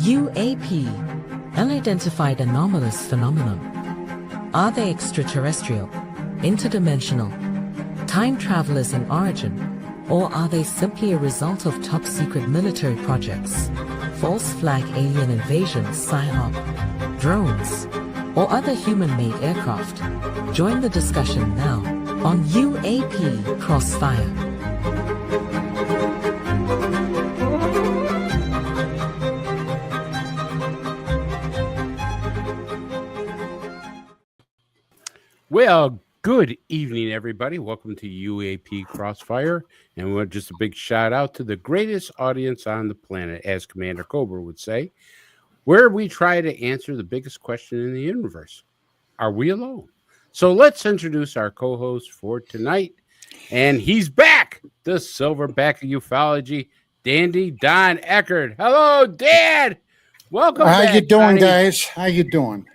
UAP, unidentified anomalous phenomenon. Are they extraterrestrial, interdimensional, time travelers in origin, or are they simply a result of top-secret military projects, false flag alien invasions, PSYOP, drones, or other human-made aircraft? Join the discussion now on UAP Crossfire. Well, good evening, everybody. Welcome to UAP Crossfire. And we're just a big shout out to the greatest audience on the planet, as Commander Cobra would say, where we try to answer the biggest question in the universe. Are we alone? So let's introduce our co-host for tonight. And he's back, the silverback of ufology, Dandy Don Eckert. Hello, Dad. Welcome back. How you doing, Donnie. guys? How you doing?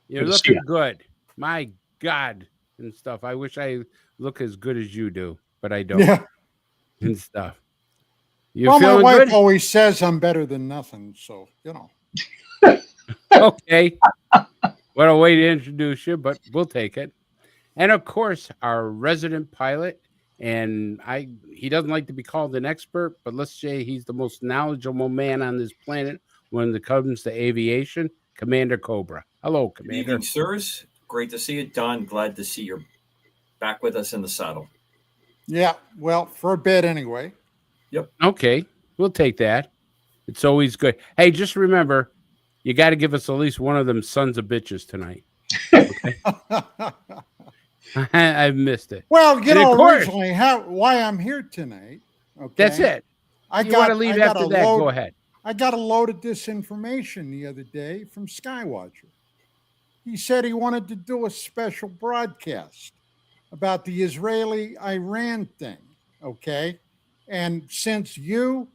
You're looking good. My God, and stuff. I wish I look as good as you do, but I don't. Yeah. And stuff. You Well, my feeling wife good? always says I'm better than nothing, so you know. Okay. What a way to introduce you, but we'll take it. And of course, our resident pilot, and he doesn't like to be called an expert, but let's say he's the most knowledgeable man on this planet when it comes to aviation, Commander Cobra. Hello, Good Commander. evening, sirs. Great to see you. Don, glad to see you're back with us in the saddle. Yeah, well, for a bit anyway. Yep. Okay, we'll take that. It's always good. Hey, just remember, you got to give us at least one of them sons of bitches tonight. Okay? I've missed it. Well, you And of know, course- originally why I'm here tonight. Okay. That's it. You want to leave after that? Go ahead. I got a load of disinformation the other day from Skywatcher. He said he wanted to do a special broadcast about the Israeli-Iran thing, okay? And since you,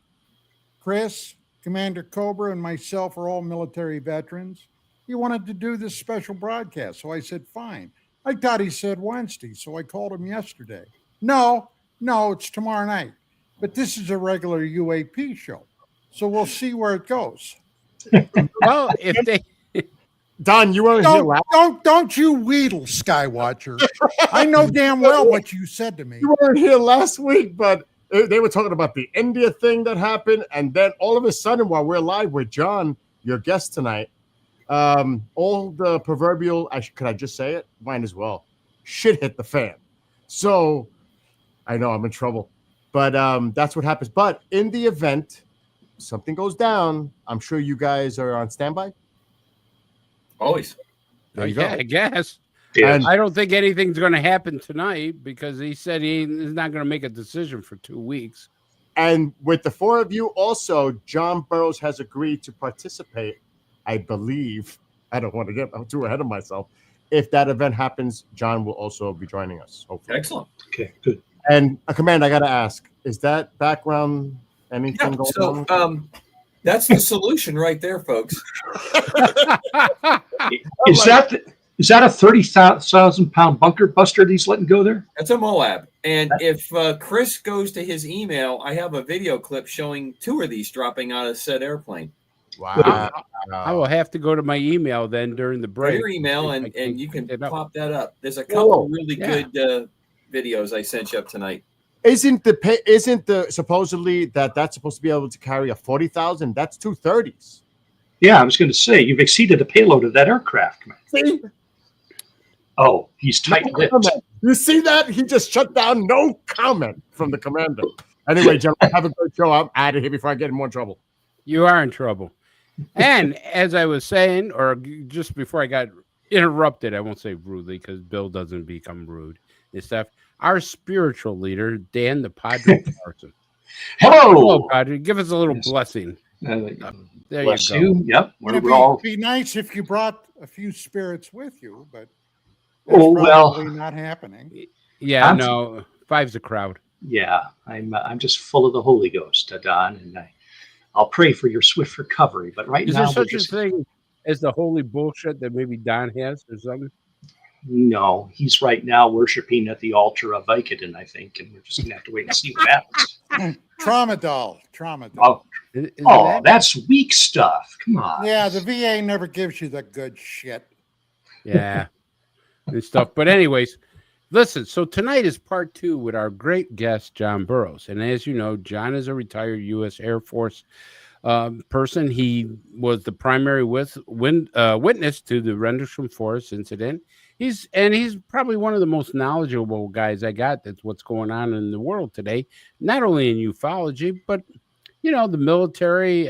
Chris, Commander Cobra, and myself are all military veterans, he wanted to do this special broadcast. So I said, fine. I thought he said Wednesday, so I called him yesterday. No, it's tomorrow night. But this is a regular UAP show. So we'll see where it goes. Well, if they... Don, you weren't here last. Don't you wheedle, Skywatcher. I know damn well what you said to me. You weren't here last week, but they were talking about the India thing that happened, and then all of a sudden, while we're live with John, your guest tonight, all the proverbial, could I just say it? Might as well. Shit hit the fan. So I know I'm in trouble, but that's what happens. But in the event something goes down, I'm sure you guys are on standby. Always. There you yeah, go. I guess. And I don't think anything's going to happen tonight because he said he's not going to make a decision for 2 weeks. And with the four of you, also, John Burroughs has agreed to participate, I believe. I don't want to get too ahead of myself. If that event happens, John will also be joining us, hopefully. Excellent. Okay, good. And Commander, I got to ask, is that background anything Yeah, going so on? that's the solution right there, folks. Is that a 30,000-pound bunker buster that he's letting go there? That's a Moab. And if Chris goes to his email, I have a video clip showing 2 of these dropping out of said airplane. Wow. I will have to go to my email then during the Go to break. your email, I and can't you can get it up. pop that up. There's a couple really Yeah. good videos I sent you up tonight. Isn't the supposedly that's supposed to be able to carry a 40,000? That's 230s. Yeah, I was going to say, you've exceeded the payload of that aircraft. See? Oh, he's tight-lipped. Comment. You see that? He just shut down. No comment from the commander. Anyway, gentlemen, have a good show. I'm out of here before I get in more trouble. You are in trouble. And as I was saying, or just before I got interrupted, I won't say rudely because Bill doesn't become rude and stuff. Our spiritual leader, Dan the Padre Carson. Hello. Hello, Padre. Give us a little Yes. blessing. There Bless you go. you. Yep. It'd We're all. be nice if you brought a few spirits with you, but Oh, that's well. probably not happening. Yeah, I'm- no, 5's a crowd. Yeah, I'm just full of the Holy Ghost, Don, and I'll pray for your swift recovery. But right Is now, there we're such just, a thing as the holy bullshit that maybe Don has or something? no, he's right now worshiping at the altar of Vicodin, I think, and we're just gonna have to wait and see what happens. Tramadol. Oh, Isn't Oh, that? that's weak stuff. Come on. Yeah, the VA never gives you the good shit. Yeah, and stuff. But anyways, listen. So tonight is part 2 with our great guest John Burroughs, and as you know, John is a retired U.S. Air Force person. He was the primary witness to the Rendlesham Forest incident. He's probably one of the most knowledgeable guys I got. That's what's going on in the world today, not only in ufology, but the military,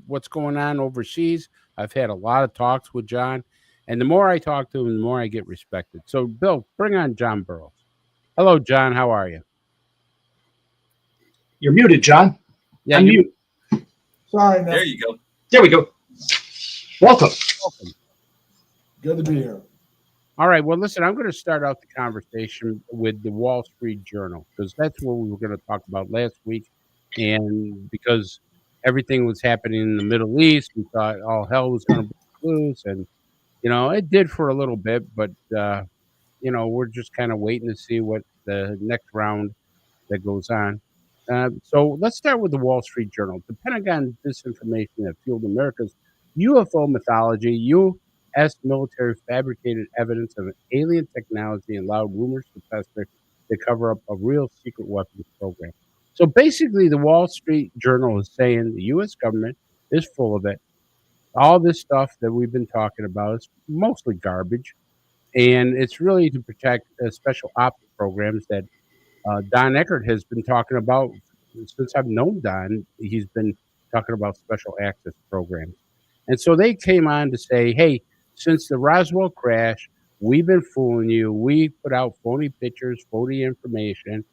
what's going on overseas. I've had a lot of talks with John, and the more I talk to him, the more I get respected. So, Bill, bring on John Burroughs. Hello, John. How are you? You're muted, John. Yeah, Unmute. Sorry, no. There you go. There we go. Welcome. welcome. Good to be here. All right. Well, listen, I'm going to start out the conversation with the Wall Street Journal because that's what we were going to talk about last week. And because everything was happening in the Middle East, we thought all hell was going to break loose. And, it did for a little bit, but, we're just kind of waiting to see what the next round that goes on. So let's start with the Wall Street Journal. The Pentagon disinformation that fueled America's UFO mythology. U.S. military fabricated evidence of an alien technology and allowed rumors to fester to cover up a real secret weapons program. So basically, the Wall Street Journal is saying the U.S. government is full of it. All this stuff that we've been talking about is mostly garbage, and it's really to protect special ops programs that Don Eckert has been talking about since I've known Don. He's been talking about special access programs. And so they came on to say, hey, since the Roswell crash, we've been fooling you. We put out phony pictures, phony information,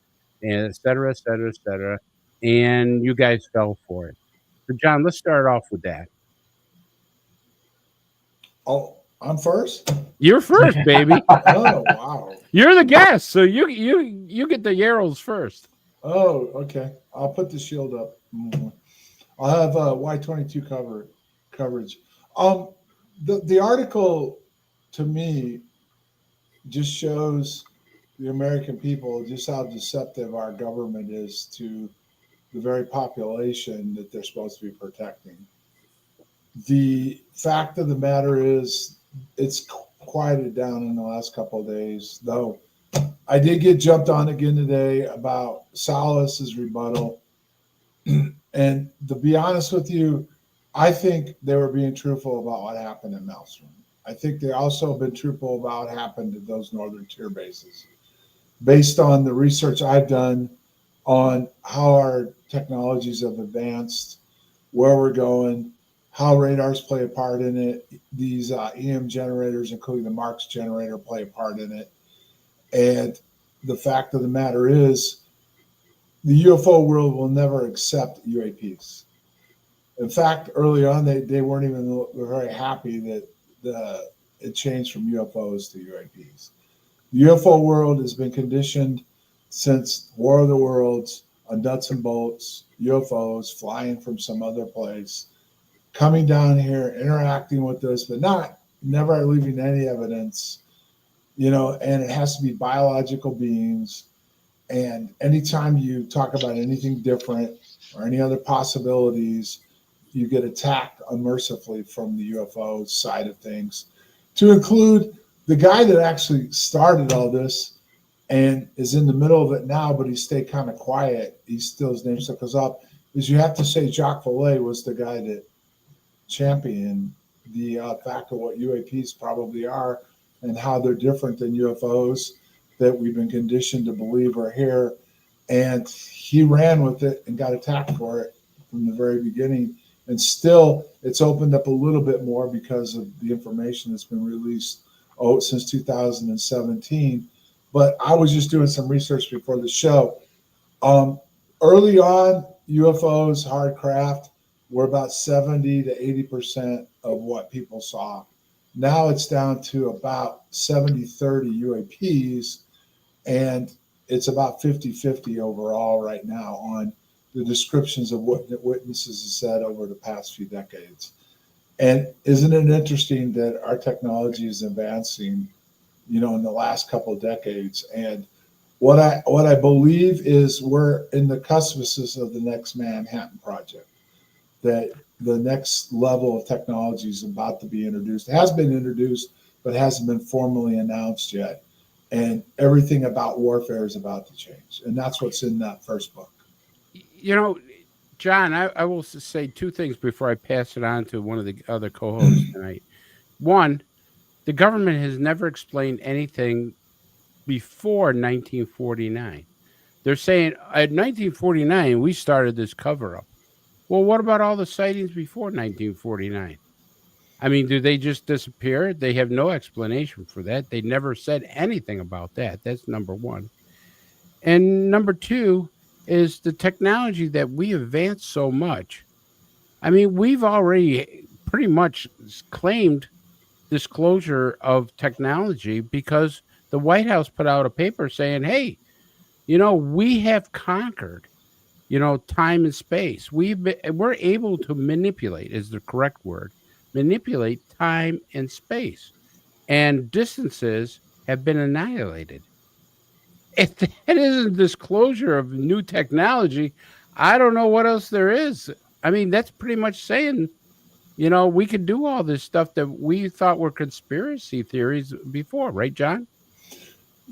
and et cetera, et cetera, et cetera. And you guys fell for it. So, John, let's start off with that. Oh, I'm first? You're first, baby. Oh, wow. You're the guest, so you get the arrows first. Oh, okay. I'll put the shield up. I'll have Y22 coverage. The article to me just shows the American people just how deceptive our government is to the very population that they're supposed to be protecting. The fact of the matter is, it's quieted down in the last couple of days, though. I did get jumped on again today about Salas's rebuttal. And to be honest with you, I think they were being truthful about what happened in Maelstrom. I think they also have been truthful about what happened at those northern tier bases. Based on the research I've done on how our technologies have advanced, where we're going, how radars play a part in it, these EM generators, including the Marks generator, play a part in it. And the fact of the matter is, the UFO world will never accept UAPs. In fact, early on, they weren't even very happy that it changed from UFOs to UAPs. The UFO world has been conditioned since War of the Worlds on nuts and bolts, UFOs flying from some other place, coming down here, interacting with us, but never leaving any evidence, and it has to be biological beings. And anytime you talk about anything different or any other possibilities, you get attacked unmercifully from the UFO side of things, to include the guy that actually started all this and is in the middle of it now, but he stayed kind of quiet. His name still comes up, is you have to say Jacques Vallée was the guy that championed the fact of what UAPs probably are and how they're different than UFOs that we've been conditioned to believe are here. And he ran with it and got attacked for it from the very beginning. And still, it's opened up a little bit more because of the information that's been released since 2017. But I was just doing some research before the show. Early on, UFOs, hard craft, were about 70 to 80% of what people saw. Now it's down to about 70-30 UAPs, and it's about 50-50 overall right now on the descriptions of what witnesses have said over the past few decades. And isn't it interesting that our technology is advancing, in the last couple of decades? And what I believe is we're in the cuspices of the next Manhattan Project. that the next level of technology is about to be introduced. It has been introduced, but hasn't been formally announced yet. And everything about warfare is about to change. And that's what's in that first book. You know, John, I will say two things before I pass it on to one of the other co-hosts tonight. One, the government has never explained anything before 1949. They're saying at 1949 we started this cover-up. Well, what about all the sightings before 1949? I mean, do they just disappear? They have no explanation for that. They never said anything about that. That's number one. And number two is the technology that we advanced so much. I mean, we've already pretty much claimed disclosure of technology because the White House put out a paper saying, hey, we have conquered, time and space. We're able to manipulate, is the correct word, manipulate time and space. And distances have been annihilated. If that isn't disclosure of new technology, I don't know what else there is. I mean, that's pretty much saying, we could do all this stuff that we thought were conspiracy theories before, right, John?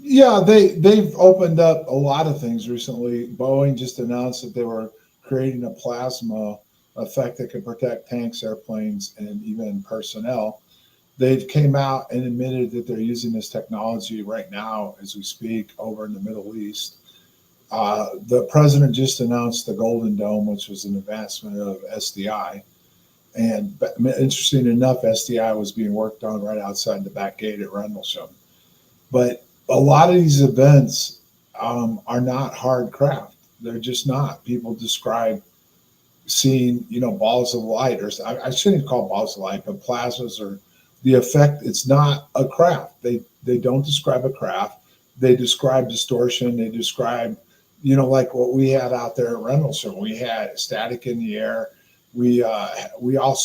Yeah, they've opened up a lot of things recently. Boeing just announced that they were creating a plasma effect that could protect tanks, airplanes, and even personnel. They've came out and admitted that they're using this technology right now as we speak over in the Middle East. The president just announced the Golden Dome, which was an advancement of SDI. And interesting enough, SDI was being worked on right outside the back gate at Rendlesham. But a lot of these events are not hard craft. They're just not. People describe seeing, balls of light, or I shouldn't call balls of light, but plasmas, or the effect. It's not a craft. They don't describe a craft. They describe distortion. They describe, like what we had out there at Rendlesham. We had static in the air. We all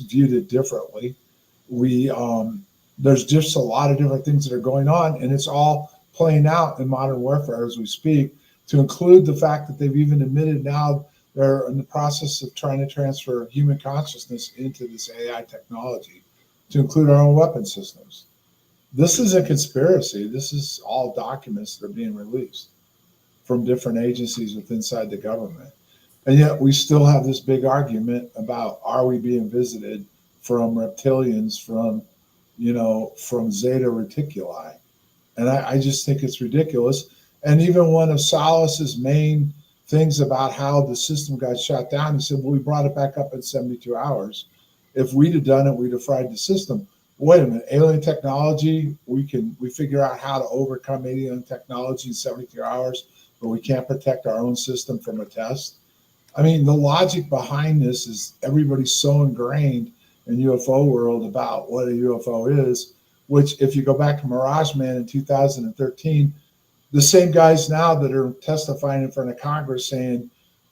viewed it differently. There's just a lot of different things that are going on, and it's all playing out in modern warfare as we speak, to include the fact that they've even admitted now they're in the process of trying to transfer human consciousness into this AI technology to include our own weapon systems. This is a conspiracy. This is all documents that are being released from different agencies inside the government. And yet we still have this big argument about, are we being visited from reptilians, from Zeta Reticuli? And I just think it's ridiculous. And even one of Salas's main things about how the system got shut down, he said, well, we brought it back up in 72 hours. If we'd have done it, we'd have fried the system. Wait a minute, alien technology, we figure out how to overcome alien technology in 72 hours, but we can't protect our own system from a test. I mean, the logic behind this is everybody's so ingrained in UFO world about what a UFO is, which if you go back to Mirage Man in 2013, the same guys now that are testifying in front of Congress saying,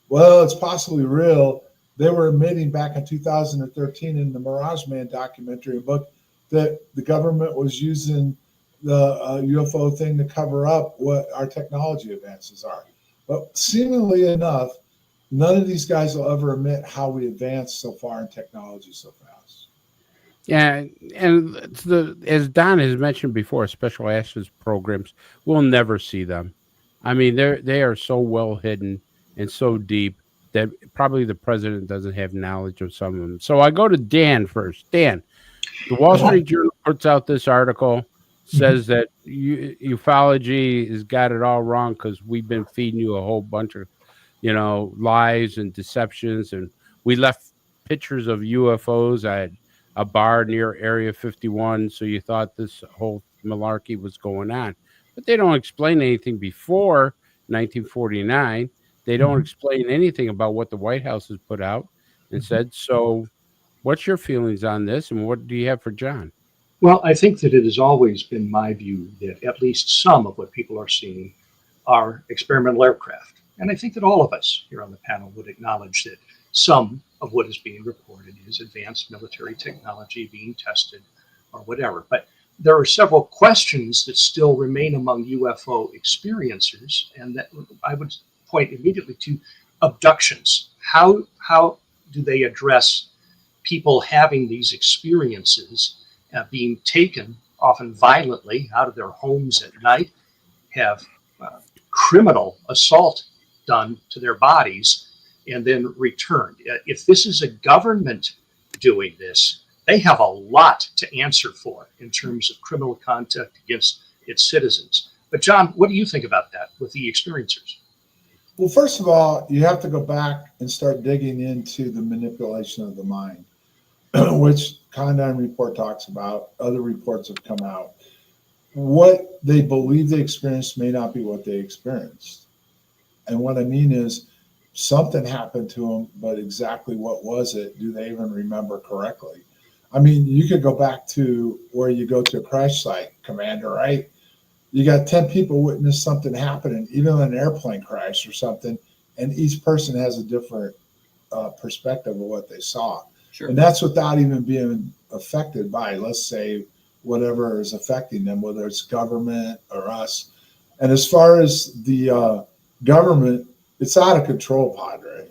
well, it's possibly real, they were admitting back in 2013 in the Mirage Man documentary book that the government was using the UFO thing to cover up what our technology advances are. But seemingly enough, none of these guys will ever admit how we advanced so far in technology so fast. Yeah, and as Don has mentioned before, special access programs, we'll never see them. I mean, they are so well hidden and so deep that probably the president doesn't have knowledge of some of them. So I go to Dan first. Dan, the Wall Street Journal puts out this article, says that ufology has got it all wrong because we've been feeding you a whole bunch of, lies and deceptions, and we left pictures of UFOs at a bar near Area 51, so you thought this whole malarkey was going on. But they don't explain anything before 1949. They don't explain anything about what the White House has put out and said. So what's your feelings on this, and what do you have for John? Well, I think that it has always been my view that at least some of what people are seeing are experimental aircraft. And I think that all of us here on the panel would acknowledge that some of what is being reported is advanced military technology being tested or whatever. But there are several questions that still remain among UFO experiencers, and that I would point immediately to abductions. How do they address people having these experiences, being taken often violently out of their homes at night, have criminal assault done to their bodies, and then returned? If this is a government doing this, they have a lot to answer for in terms of criminal conduct against its citizens. But John, what do you think about that with the experiencers? Well, first of all, you have to go back and start digging into the manipulation of the mind, which Condon report talks about. Other reports have come out. What they believe they experienced may not be what they experienced. And what I mean is something happened to them, but exactly what was it? Do they even remember correctly? I mean, you could go back to where you go to a crash site, Commander, right? You got 10 people witness something happening, even an airplane crash or something, and each person has a different perspective of what they saw. Sure. And that's without even being affected by, let's say, whatever is affecting them, whether it's government or us. And as far as the government, it's out of control, Padre.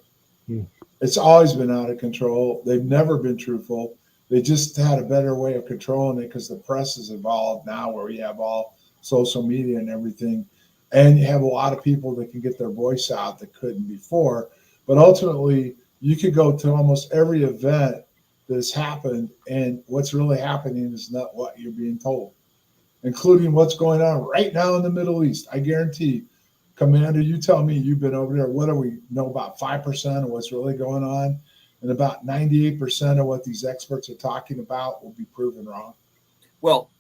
It's always been out of control. They've never been truthful. They just had a better way of controlling it because the press is involved now, where we have all social media and everything. And you have a lot of people that can get their voice out that couldn't before. But ultimately, you could go to almost every event that has happened, and what's really happening is not what you're being told, including what's going on right now in the Middle East. I guarantee, Commander, you tell me you've been over there. What do we know? About 5% of what's really going on, and about 98% of what these experts are talking about will be proven wrong. Well,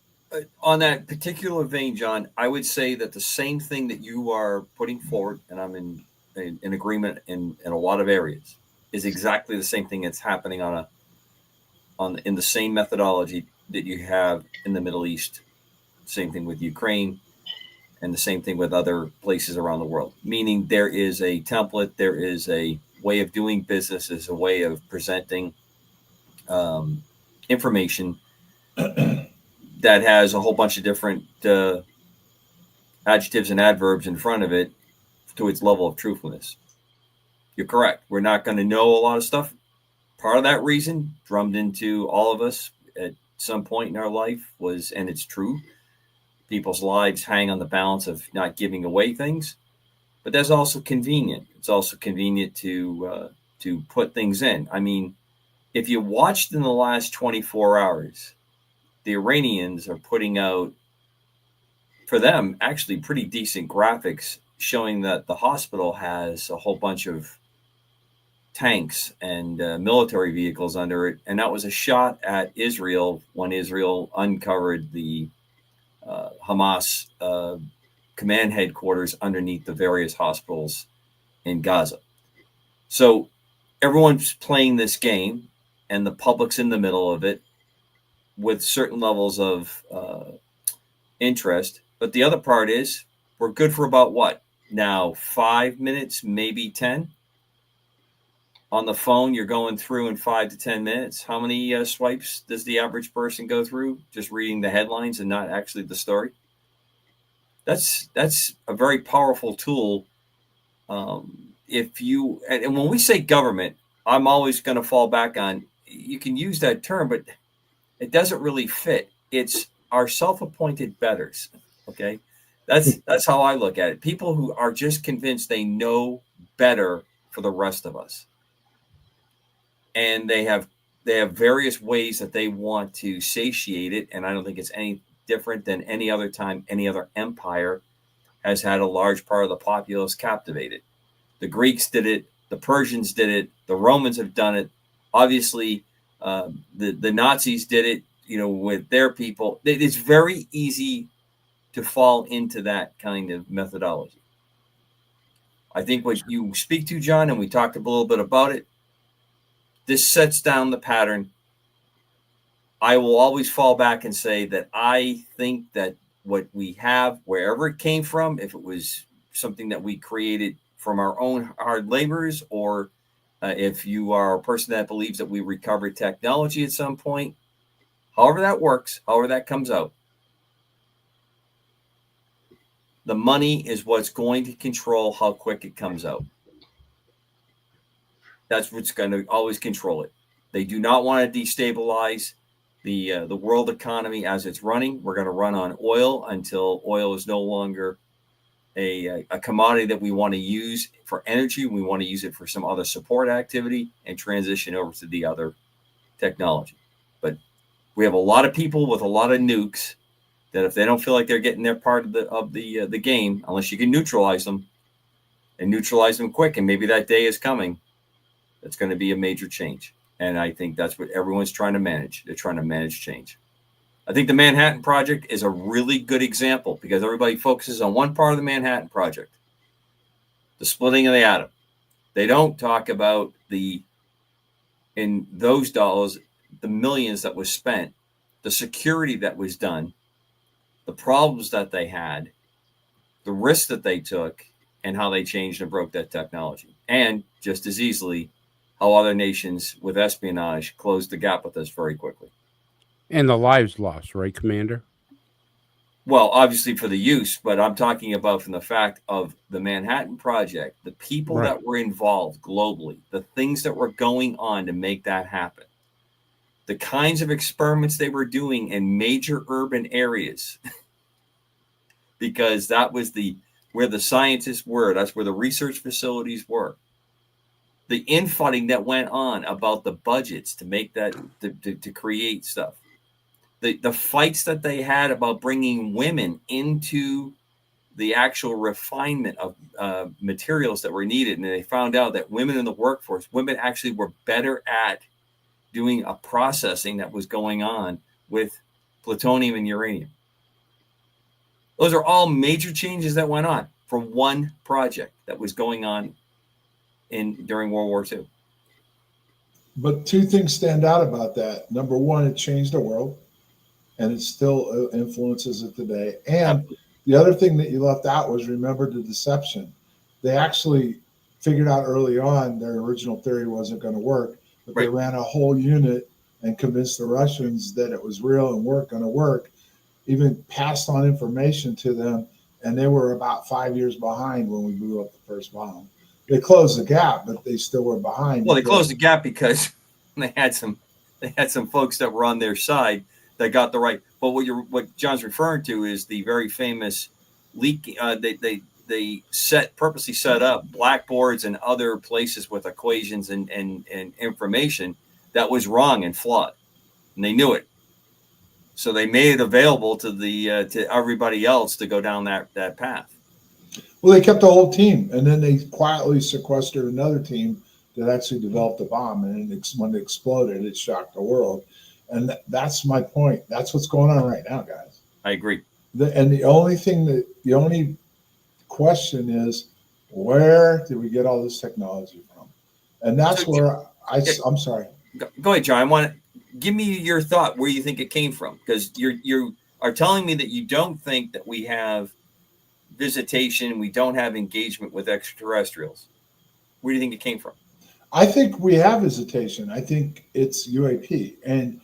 on that particular vein, John, I would say that the same thing that you are putting forward, and I'm in agreement in a lot of areas, is exactly the same thing that's happening in the same methodology that you have in the Middle East. Same thing with Ukraine, and the same thing with other places around the world. Meaning there is a template, there is a way of doing business, is a way of presenting information that has a whole bunch of different adjectives and adverbs in front of it to its level of truthfulness. You're correct. We're not going to know a lot of stuff. Part of that reason, drummed into all of us at some point in our life, was, and it's true, people's lives hang on the balance of not giving away things. But that's also convenient. It's also convenient to put things in. I mean, if you watched in the last 24 hours, the Iranians are putting out, for them, actually pretty decent graphics showing that the hospital has a whole bunch of tanks and military vehicles under it. And that was a shot at Israel when Israel uncovered the Hamas command headquarters underneath the various hospitals in Gaza. So everyone's playing this game, and the public's in the middle of it with certain levels of interest. But the other part is, we're good for about what? Now, 5 minutes, maybe 10. On the phone, you're going through in 5 to 10 minutes. How many swipes does the average person go through just reading the headlines and not actually the story? That's a very powerful tool. If you, and when we say government, I'm always going to fall back on, you can use that term, but it doesn't really fit. It's our self-appointed betters. Okay, that's how I look at it. People who are just convinced they know better for the rest of us, and they have various ways that they want to satiate it. And I don't think it's any different than any other time any other empire has had a large part of the populace captivated. The Greeks did it, the Persians did it, the Romans have done it. Obviously, the Nazis did it, with their people. It's very easy to fall into that kind of methodology. I think what you speak to, John, and we talked a little bit about it, this sets down the pattern. I will always fall back and say that I think that what we have, wherever it came from, if it was something that we created from our own hard labors, or if you are a person that believes that we recovered technology at some point, however that works, however that comes out, the money is what's going to control how quick it comes out. That's what's going to always control it. They do not want to destabilize the world economy as it's running. We're going to run on oil until oil is no longer a commodity that we want to use for energy. We want to use it for some other support activity and transition over to the other technology. But we have a lot of people with a lot of nukes that if they don't feel like they're getting their part of the game, unless you can neutralize them and neutralize them quick, and maybe that day is coming, that's going to be a major change. And I think that's what everyone's trying to manage. They're trying to manage change. I think the Manhattan Project is a really good example because everybody focuses on one part of the Manhattan Project, the splitting of the atom. They don't talk about in those dollars, the millions that was spent, the security that was done, the problems that they had, the risks that they took, and how they changed and broke that technology. And just as easily, how other nations with espionage closed the gap with us very quickly. And the lives lost, right, Commander? Well, obviously for the use, but I'm talking about from the fact of the Manhattan Project, the people Right. that were involved globally, the things that were going on to make that happen, the kinds of experiments they were doing in major urban areas, because that was where the scientists were. That's where the research facilities were. The infighting that went on about the budgets to make that, to create stuff. The fights that they had about bringing women into the actual refinement of materials that were needed. And they found out that women in the workforce, women actually were better at doing a processing that was going on with plutonium and uranium. Those are all major changes that went on for one project that was going on during World War II. But two things stand out about that. Number one, it changed the world, and it still influences it today. And the other thing that you left out was, remember the deception. They actually figured out early on their original theory wasn't going to work, but they ran a whole unit and convinced the Russians that it was real and weren't going to work, even passed on information to them, and they were about 5 years behind when we blew up the first bomb. They closed the gap, but they still were behind. Well, they closed the gap because they had some folks that were on their side that got the right. But what John's referring to is the very famous leak. They purposely set up blackboards and other places with equations and information that was wrong and flawed, and they knew it. So they made it available to everybody else to go down that path. Well, they kept the whole team, and then they quietly sequestered another team that actually developed the bomb. And when it exploded, it shocked the world. And that's my point. That's what's going on right now, guys. I agree. The only question is, where did we get all this technology from? And that's where I'm sorry. Go ahead, John. Give me your thought where you think it came from, because you are telling me that you don't think that we have visitation, we don't have engagement with extraterrestrials. Where do you think it came from? I think we have visitation. I think it's UAP. And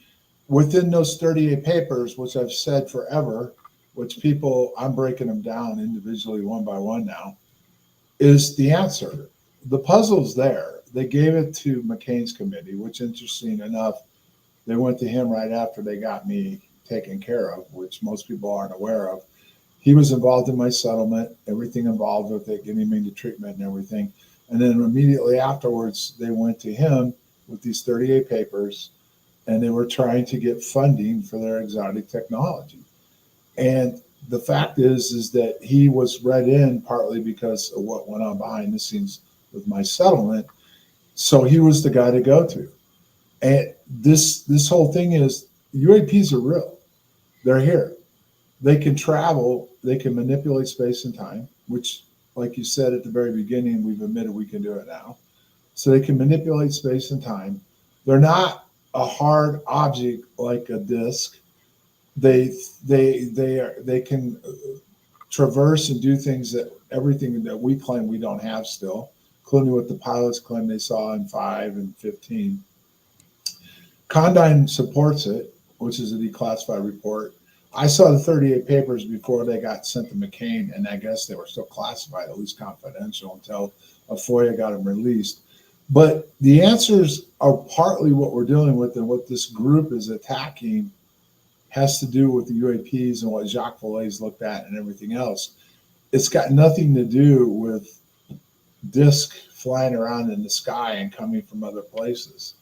within those 38 papers, which I've said forever, which I'm breaking them down individually one by one now, is the answer. The puzzle's there. They gave it to McCain's committee, which, interesting enough, they went to him right after they got me taken care of, which most people aren't aware of. He was involved in my settlement, everything involved with it, getting me into treatment and everything. And then immediately afterwards, they went to him with these 38 papers, and they were trying to get funding for their exotic technology. And the fact is that he was read in partly because of what went on behind the scenes with my settlement. So he was the guy to go to. And this whole thing is, UAPs are real. They're here. They can travel. They can manipulate space and time, which, like you said at the very beginning, we've admitted we can do it now. So they can manipulate space and time. They're not a hard object like a disk. They can traverse and do things everything that we claim we don't have still, including what the pilots claim they saw in 5 and 15. Condyne supports it, which is a declassified report. I saw the 38 papers before they got sent to McCain, and I guess they were still classified, at least confidential, until a FOIA got them released. But the answers are partly what we're dealing with, and what this group is attacking has to do with the UAPs and what Jacques Vallée's looked at and everything else. It's got nothing to do with disc flying around in the sky and coming from other places.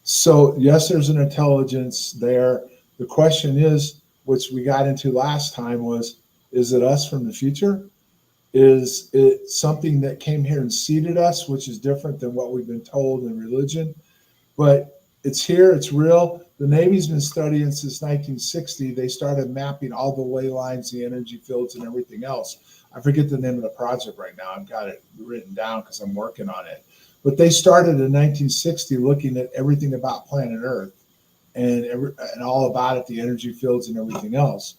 So yes, there's an intelligence there. The question is, which we got into last time, was, is it us from the future? Is it something that came here and seeded us, which is different than what we've been told in religion? But it's here, it's real. The Navy's been studying since 1960. They started mapping all the ley lines, the energy fields, and everything else. I forget the name of the project right now. I've got it written down because I'm working on it. But they started in 1960 looking at everything about planet Earth and all about it, the energy fields and everything else.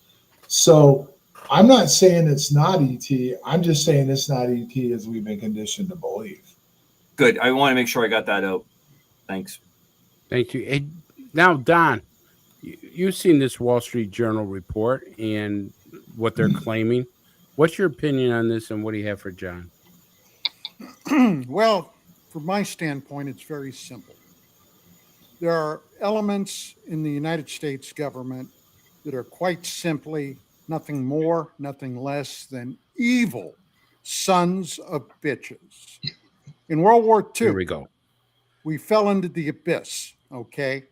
So I'm not saying it's not ET. I'm just saying it's not ET as we've been conditioned to believe. Good. I want to make sure I got that out. Thanks. Thank you. Hey, now, Don, you've seen this Wall Street Journal report and what they're claiming. What's your opinion on this, and what do you have for John? Well, from my standpoint, it's very simple. There are elements in the United States government that are quite simply nothing more, nothing less than evil sons of bitches. In World War II, Here we go. we fell into the abyss, okay?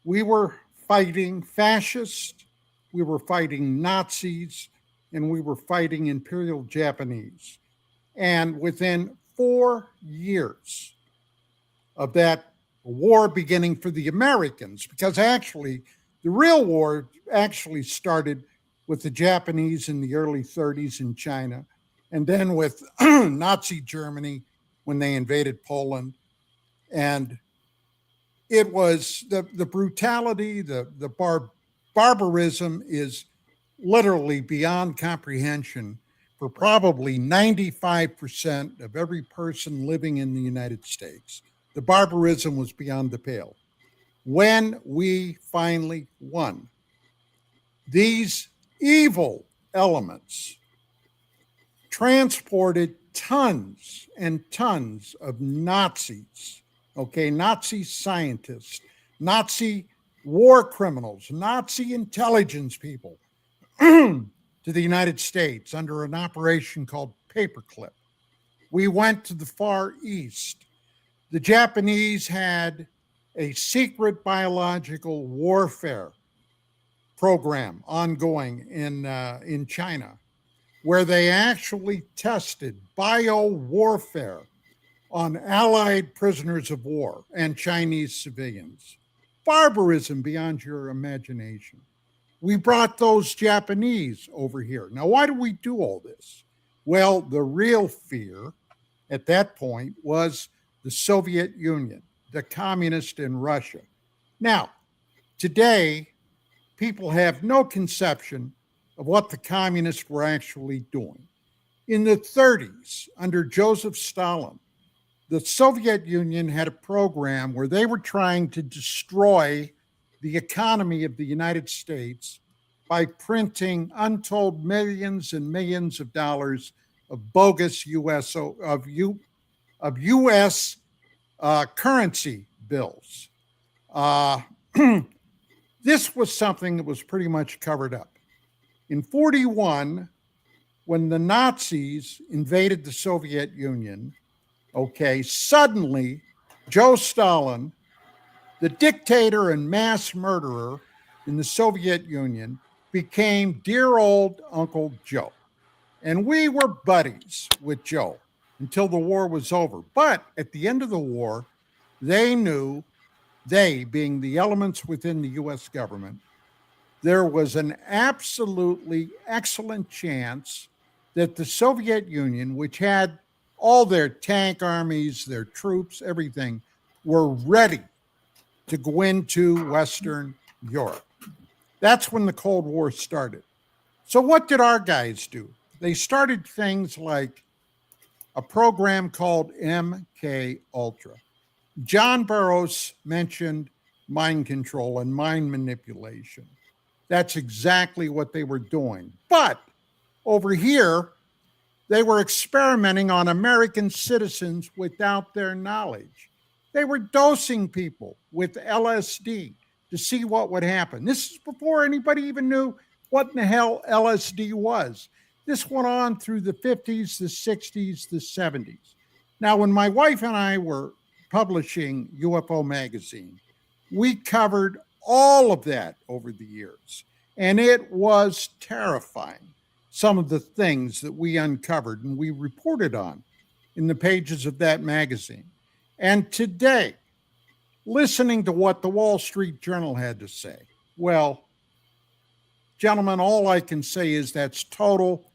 We were fighting fascists, we were fighting Nazis, and we were fighting Imperial Japanese. And within 4 years of that war beginning for the Americans, because actually the real war actually started with the Japanese in the early 30s in China, and then with Nazi Germany when they invaded Poland. And it was the brutality, the barbarism is literally beyond comprehension for probably 95% of every person living in the United States. The barbarism was beyond the pale. When we finally won, these evil elements transported tons and tons of Nazis, okay, Nazi scientists, Nazi war criminals, Nazi intelligence people to the United States under an operation called Paperclip. We went to the Far East. The Japanese had a secret biological warfare program ongoing in China, where they actually tested bio warfare on Allied prisoners of war and Chinese civilians. Barbarism beyond your imagination. We brought those Japanese over here. Now, why do we do all this? Well, the real fear at that point was the Soviet Union, the communist in Russia. Now, today, people have no conception of what the communists were actually doing. In the 30s, under Joseph Stalin, the Soviet Union had a program where they were trying to destroy the economy of the United States by printing untold millions and millions of dollars of bogus US currency bills. This was something that was pretty much covered up. In 1941, when the Nazis invaded the Soviet Union, okay, suddenly Joe Stalin, the dictator and mass murderer in the Soviet Union, became dear old Uncle Joe. And we were buddies with Joe until the war was over. But at the end of the war, they knew, they being the elements within the US government, there was an absolutely excellent chance that the Soviet Union, which had all their tank armies, their troops, everything, were ready to go into Western Europe. That's when the Cold War started. So what did our guys do? They started things like a program called MK Ultra. John Burroughs mentioned mind control and mind manipulation. That's exactly what they were doing. But over here, they were experimenting on American citizens without their knowledge. They were dosing people with LSD to see what would happen. This is before anybody even knew what in the hell LSD was. This went on through the 50s, the 60s, the 70s. Now, when my wife and I were publishing UFO Magazine, we covered all of that over the years, and it was terrifying. Some of the things that we uncovered and we reported on in the pages of that magazine. And today, listening to what the Wall Street Journal had to say, well, gentlemen, all I can say is that's total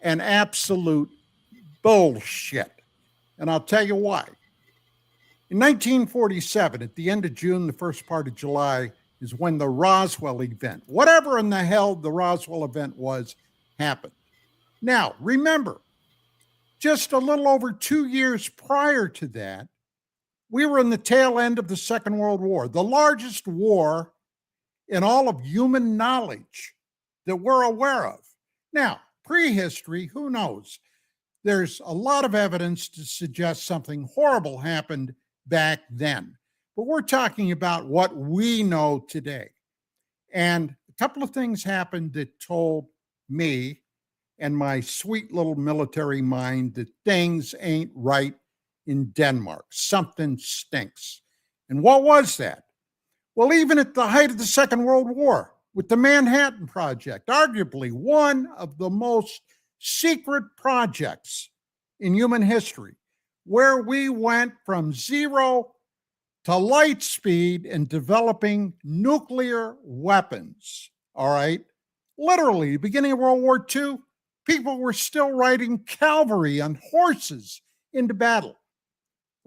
and absolute bullshit. And I'll tell you why. In 1947, at the end of June, the first part of July, is when the Roswell event, whatever in the hell the Roswell event was, happened. Now, remember, just a little over 2 years prior to that, we were in the tail end of the Second World War, the largest war in all of human knowledge that we're aware of. Now, prehistory, who knows? There's a lot of evidence to suggest something horrible happened back then. But we're talking about what we know today. And a couple of things happened that told me and my sweet little military mind that things ain't right in Denmark. Something stinks. And what was that? Well, even at the height of the Second World War, with the Manhattan Project, arguably one of the most secret projects in human history, where we went from zero to light speed in developing nuclear weapons. All right. Literally, beginning of World War II, people were still riding cavalry on horses into battle.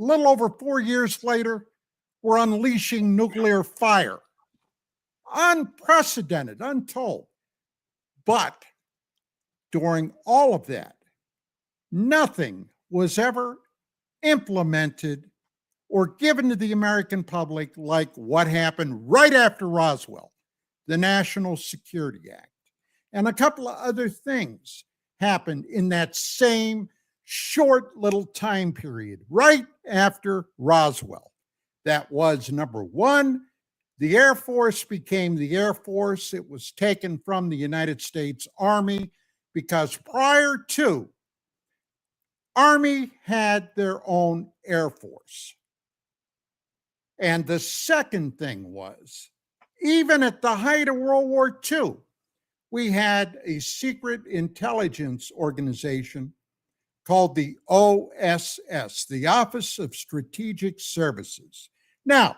A little over 4 years later, we're unleashing nuclear fire. Unprecedented, untold. But during all of that, nothing was ever implemented or given to the American public like what happened right after Roswell, the National Security Act. And a couple of other things happened in that same short little time period, right after Roswell. That was, number one, the Air Force became the Air Force. It was taken from the United States Army because prior to, Army had their own Air Force. And the second thing was, even at the height of World War II, we had a secret intelligence organization called the OSS, the Office of Strategic Services. Now,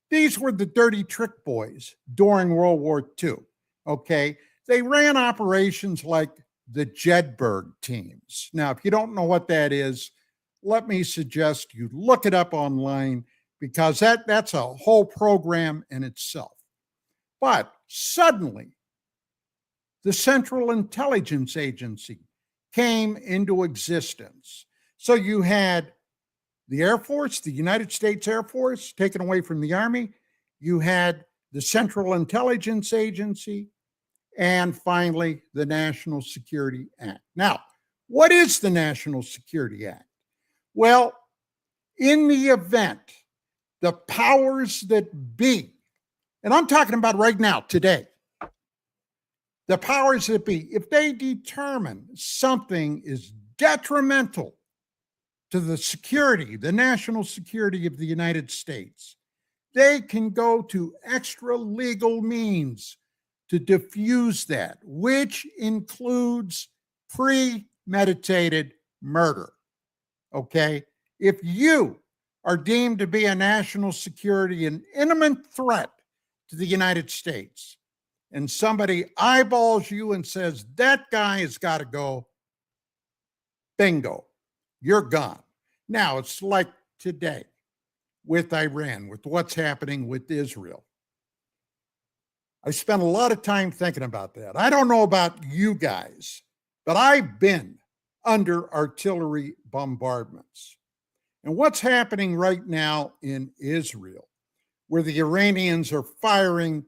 these were the dirty trick boys during World War II, okay? They ran operations like the Jedburgh teams. Now, if you don't know what that is, let me suggest you look it up online because that's a whole program in itself. But suddenly, the Central Intelligence Agency came into existence. So you had the Air Force, the United States Air Force, taken away from the Army. You had the Central Intelligence Agency, and finally, the National Security Act. Now, what is the National Security Act? Well, in the event the powers that be, and I'm talking about right now, today, the powers that be, if they determine something is detrimental to the security, the national security of the United States, they can go to extra legal means to diffuse that, which includes premeditated murder. Okay? If you are deemed to be a national security and imminent threat to the United States, and somebody eyeballs you and says, that guy has got to go, bingo, you're gone. Now, it's like today with Iran, with what's happening with Israel. I spent a lot of time thinking about that. I don't know about you guys, but I've been under artillery bombardments. And what's happening right now in Israel, where the Iranians are firing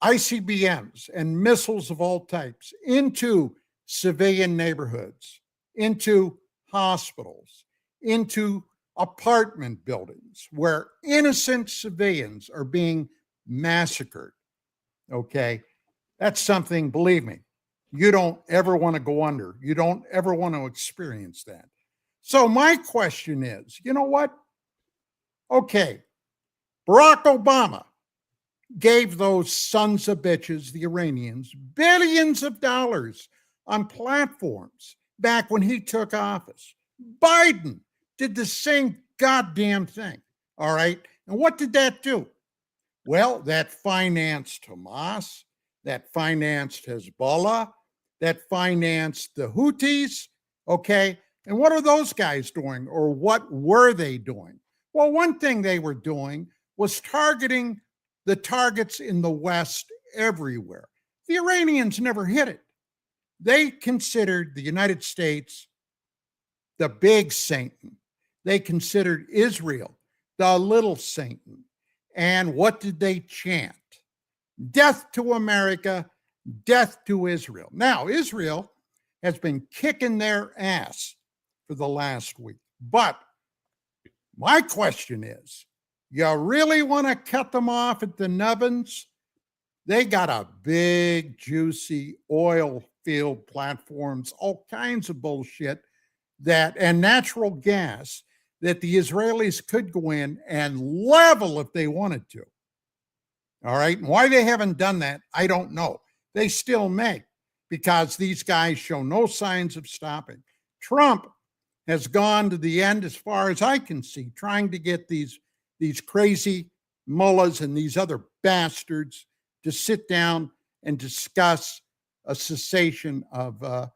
ICBMs and missiles of all types into civilian neighborhoods, into hospitals, into apartment buildings where innocent civilians are being massacred. Okay. That's something, believe me, you don't ever want to go under. You don't ever want to experience that. So my question is, you know what? Okay. Barack Obama gave those sons of bitches, the Iranians, billions of dollars on platforms back when he took office. Biden did the same goddamn thing. All right. And what did that do? Well, that financed Hamas, that financed Hezbollah, that financed the Houthis. Okay. And what are those guys doing, or what were they doing? Well, one thing they were doing was targeting the targets in the West everywhere. The Iranians never hit it. They considered the United States the big Satan. They considered Israel the little Satan. And what did they chant? Death to America, death to Israel. Now, Israel has been kicking their ass for the last week. But my question is, you really want to cut them off at the nubbins? They got a big, juicy oil field platforms, all kinds of bullshit and natural gas that the Israelis could go in and level if they wanted to. All right. And why they haven't done that, I don't know. They still may, because these guys show no signs of stopping. Trump has gone to the end, as far as I can see, trying to get these crazy mullahs and these other bastards to sit down and discuss a cessation of the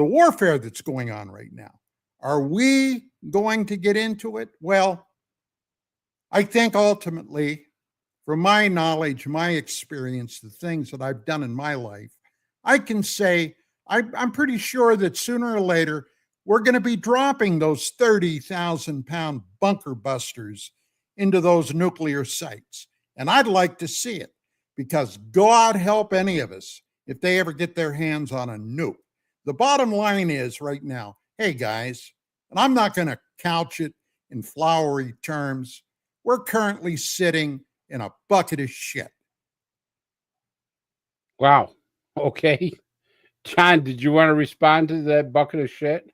warfare that's going on right now. Are we going to get into it? Well, I think ultimately, from my knowledge, my experience, the things that I've done in my life, I can say I'm pretty sure that sooner or later, we're going to be dropping those 30,000-pound bunker busters into those nuclear sites. And I'd like to see it, because God help any of us if they ever get their hands on a nuke. The bottom line is right now, hey guys, and I'm not going to couch it in flowery terms, we're currently sitting in a bucket of shit. Wow. Okay. John, did you want to respond to that bucket of shit?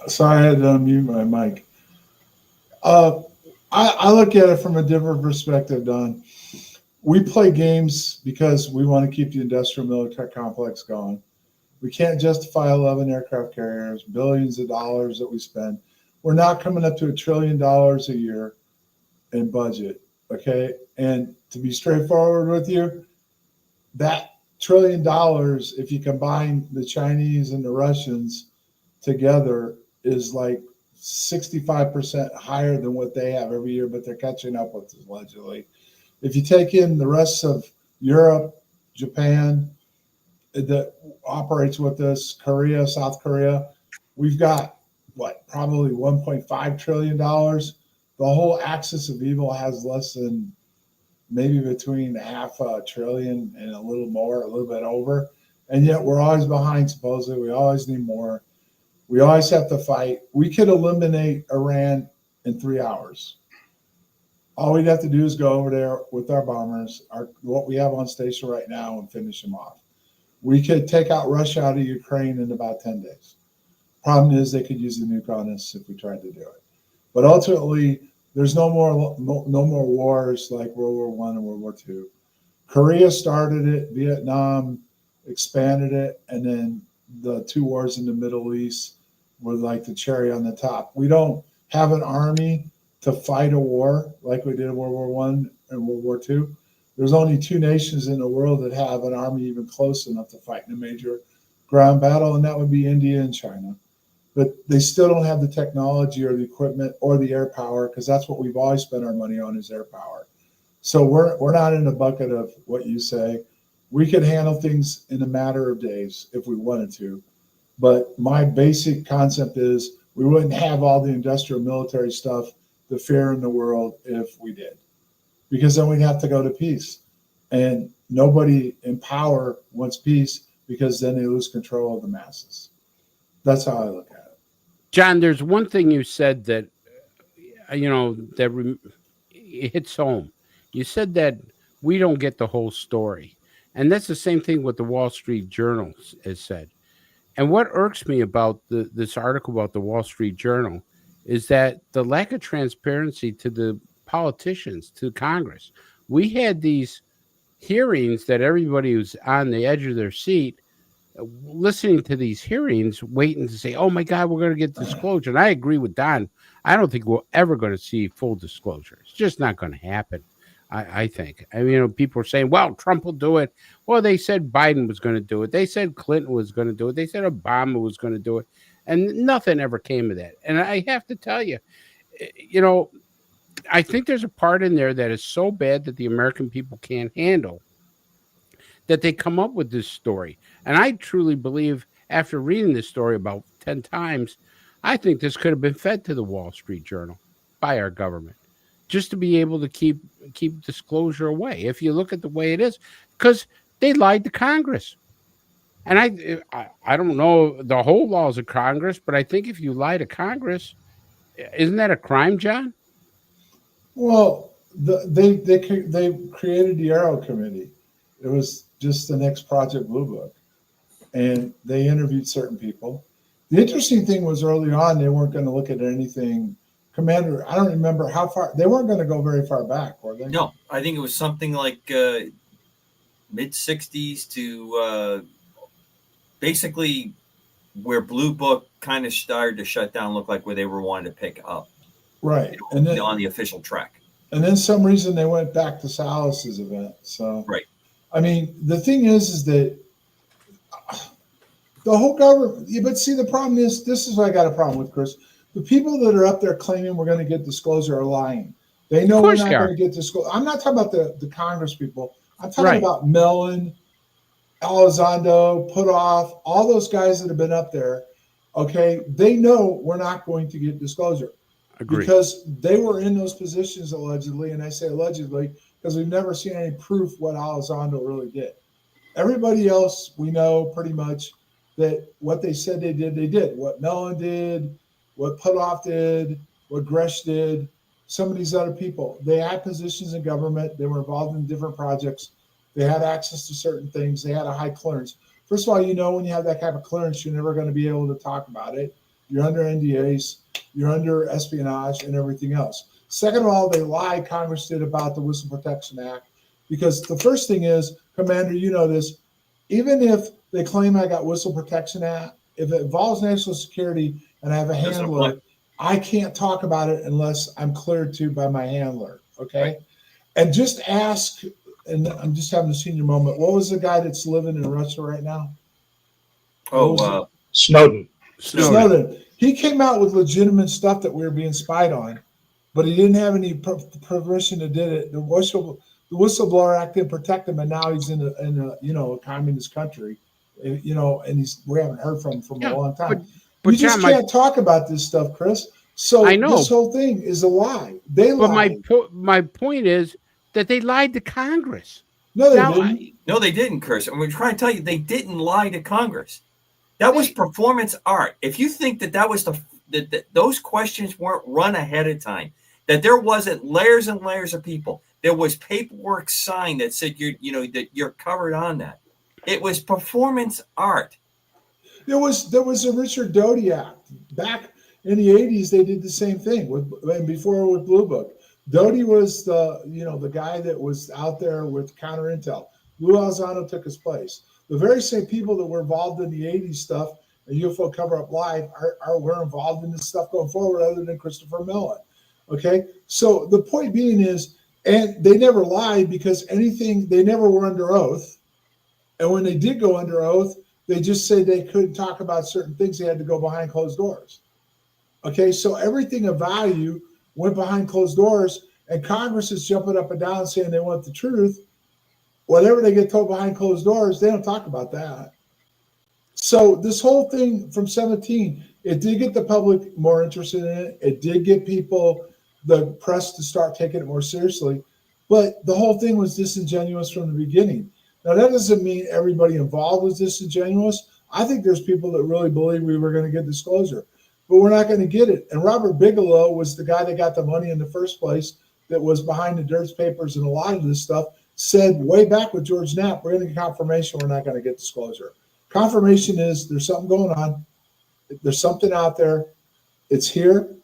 Sorry, I had to unmute my mic. I look at it from a different perspective, Don. We play games because we want to keep the industrial military complex going. We can't justify 11 aircraft carriers, billions of dollars that we spend. We're not coming up to $1 trillion a year in budget, okay? And to be straightforward with you, that $1 trillion, if you combine the Chinese and the Russians together, is like 65% higher than what they have every year, but they're catching up with us allegedly. If you take in the rest of Europe, Japan, that operates with us, Korea, South Korea, we've got probably $1.5 trillion. The whole axis of evil has less than maybe between $500 billion and a little more, a little bit over. And yet we're always behind, supposedly. We always need more. We always have to fight. We could eliminate Iran in 3 hours. All we'd have to do is go over there with our bombers, what we have on station right now, and finish them off. We could take out Russia out of Ukraine in about 10 days. Problem is, they could use the nuke on us if we tried to do it. But ultimately, there's no more wars like World War I and World War II. Korea started it, Vietnam expanded it, and then the 2 wars in the Middle East were like the cherry on the top. We don't have an army to fight a war like we did in World War I and World War II. There's only 2 nations in the world that have an army even close enough to fight in a major ground battle, and that would be India and China. But they still don't have the technology or the equipment or the air power, because that's what we've always spent our money on, is air power. So we're not in the bucket of what you say. We could handle things in a matter of days if we wanted to. But my basic concept is we wouldn't have all the industrial military stuff, the fear in the world, if we did. Because then we'd have to go to peace. And nobody in power wants peace, because then they lose control of the masses. That's how I look at it. John, there's one thing you said that it hits home. You said that we don't get the whole story, and that's the same thing what the Wall Street Journal has said. And what irks me about this article about the Wall Street Journal is that the lack of transparency to the politicians, to Congress. We had these hearings that everybody was on the edge of their seat, listening to these hearings, waiting to say, "Oh my God, we're going to get disclosure." And I agree with Don. I don't think we're ever going to see full disclosure. It's just not going to happen. I think. I mean, people are saying, "Well, Trump will do it." Well, they said Biden was going to do it. They said Clinton was going to do it. They said Obama was going to do it, and nothing ever came of that. And I have to tell you, I think there's a part in there that is so bad that the American people can't handle, that they come up with this story. And I truly believe, after reading this story about 10 times, I think this could have been fed to the Wall Street Journal by our government, just to be able to keep disclosure away. If you look at the way it is, because they lied to Congress. And I don't know the whole laws of Congress, but I think if you lie to Congress, isn't that a crime, John? Well, they created the Arrow Committee. It was just the next Project Blue Book, and they interviewed certain people. The interesting thing was early on they weren't going to look at anything. Commander, I don't remember how far they weren't going to go very far back, were they? No, I think it was something like mid 60s to basically where Blue Book kind of started to shut down, looked like where they were wanting to pick up. Right. And then on the official track. And then some reason they went back to Salas's event. So right. I mean, the thing is that the whole government, but see, the problem is, this is what I got a problem with, Chris. The people that are up there claiming we're going to get disclosure are lying. They know we're not going to get disclosure. I'm not talking about the Congress people. I'm talking about Mellon, Elizondo, Putoff, all those guys that have been up there. Okay, they know we're not going to get disclosure. Agreed. Because they were in those positions allegedly, and I say allegedly because we've never seen any proof what Elizondo really did. Everybody else, we know pretty much that what they said they did, they did. What Mellon did, what Putoff did, what Gresh did, some of these other people. They had positions in government. They were involved in different projects. They had access to certain things. They had a high clearance. First of all, when you have that kind of clearance, you're never going to be able to talk about it. You're under NDAs. You're under espionage and everything else. Second of all, they lied, Congress did, about the Whistle Protection Act, because the first thing is, Commander, you know this, even if they claim I got Whistle Protection Act, if it involves national security and I have a handler, I can't talk about it unless I'm cleared to by my handler, okay? Right. And just ask, and I'm just having a senior moment, what was the guy that's living in Russia right now? Snowden. He came out with legitimate stuff that we were being spied on, but he didn't have any permission to do it. The Whistleblower Act didn't protect him, and now he's in a communist country, and we haven't heard from him a long time. But you just can't talk about this stuff, Chris. So I know this whole thing is a lie. They lied. But my point is that they lied to Congress. No, they didn't. No, they didn't, Chris. And we're trying to tell you they didn't lie to Congress. That was performance art. If you think that was that those questions weren't run ahead of time, that there wasn't layers and layers of people, there was paperwork signed that said that you're covered on that. It was performance art. There was a Richard Doty Act back in the 80s. They did the same thing before with Blue Book. Doty was the guy that was out there with counter intel. Lou Elizondo took his place. The very same people that were involved in the 80s stuff and UFO Cover-Up Live were involved in this stuff going forward, other than Christopher Mellon. Okay, so the point being is, and they never lied because they never were under oath. And when they did go under oath, they just said they couldn't talk about certain things. They had to go behind closed doors. Okay, so everything of value went behind closed doors, and Congress is jumping up and down saying they want the truth. Whatever they get told behind closed doors, they don't talk about that. So this whole thing from 17, it did get the public more interested in it. It did get the press to start taking it more seriously. But the whole thing was disingenuous from the beginning. Now, that doesn't mean everybody involved was disingenuous. I think there's people that really believe we were going to get disclosure. but we're not going to get it. And Robert Bigelow was the guy that got the money in the first place, that was behind the Dirts papers and a lot of this stuff, said way back with George Knapp, we're going to get confirmation, we're not going to get disclosure. Confirmation is there's something going on. There's something out there. It's here.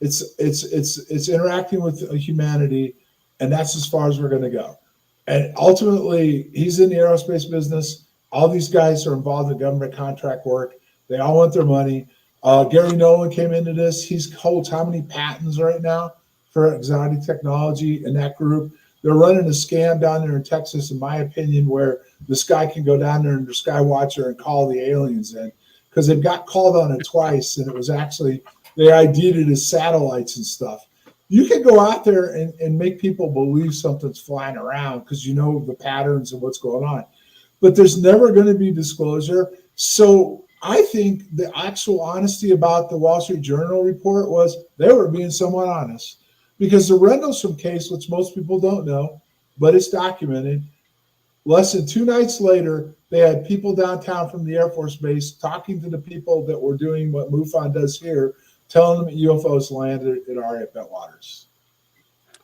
It's interacting with humanity, and that's as far as we're going to go. And ultimately, he's in the aerospace business. All these guys are involved in government contract work. They all want their money. Gary Nolan came into this. He holds how many patents right now for exotic technology in that group? They're running a scam down there in Texas, in my opinion, where this guy can go down there under Skywatcher and call the aliens in, because they've got called on it twice, and it was actually, they ID'd it as satellites and stuff. You can go out there and make people believe something's flying around because you know the patterns and what's going on. But there's never going to be disclosure. So I think the actual honesty about the Wall Street Journal report was they were being somewhat honest. Because the Rendlesham case, which most people don't know, but it's documented, less than 2 nights later, they had people downtown from the Air Force Base talking to the people that were doing what MUFON does here, telling them that UFOs landed at RAF Bentwaters.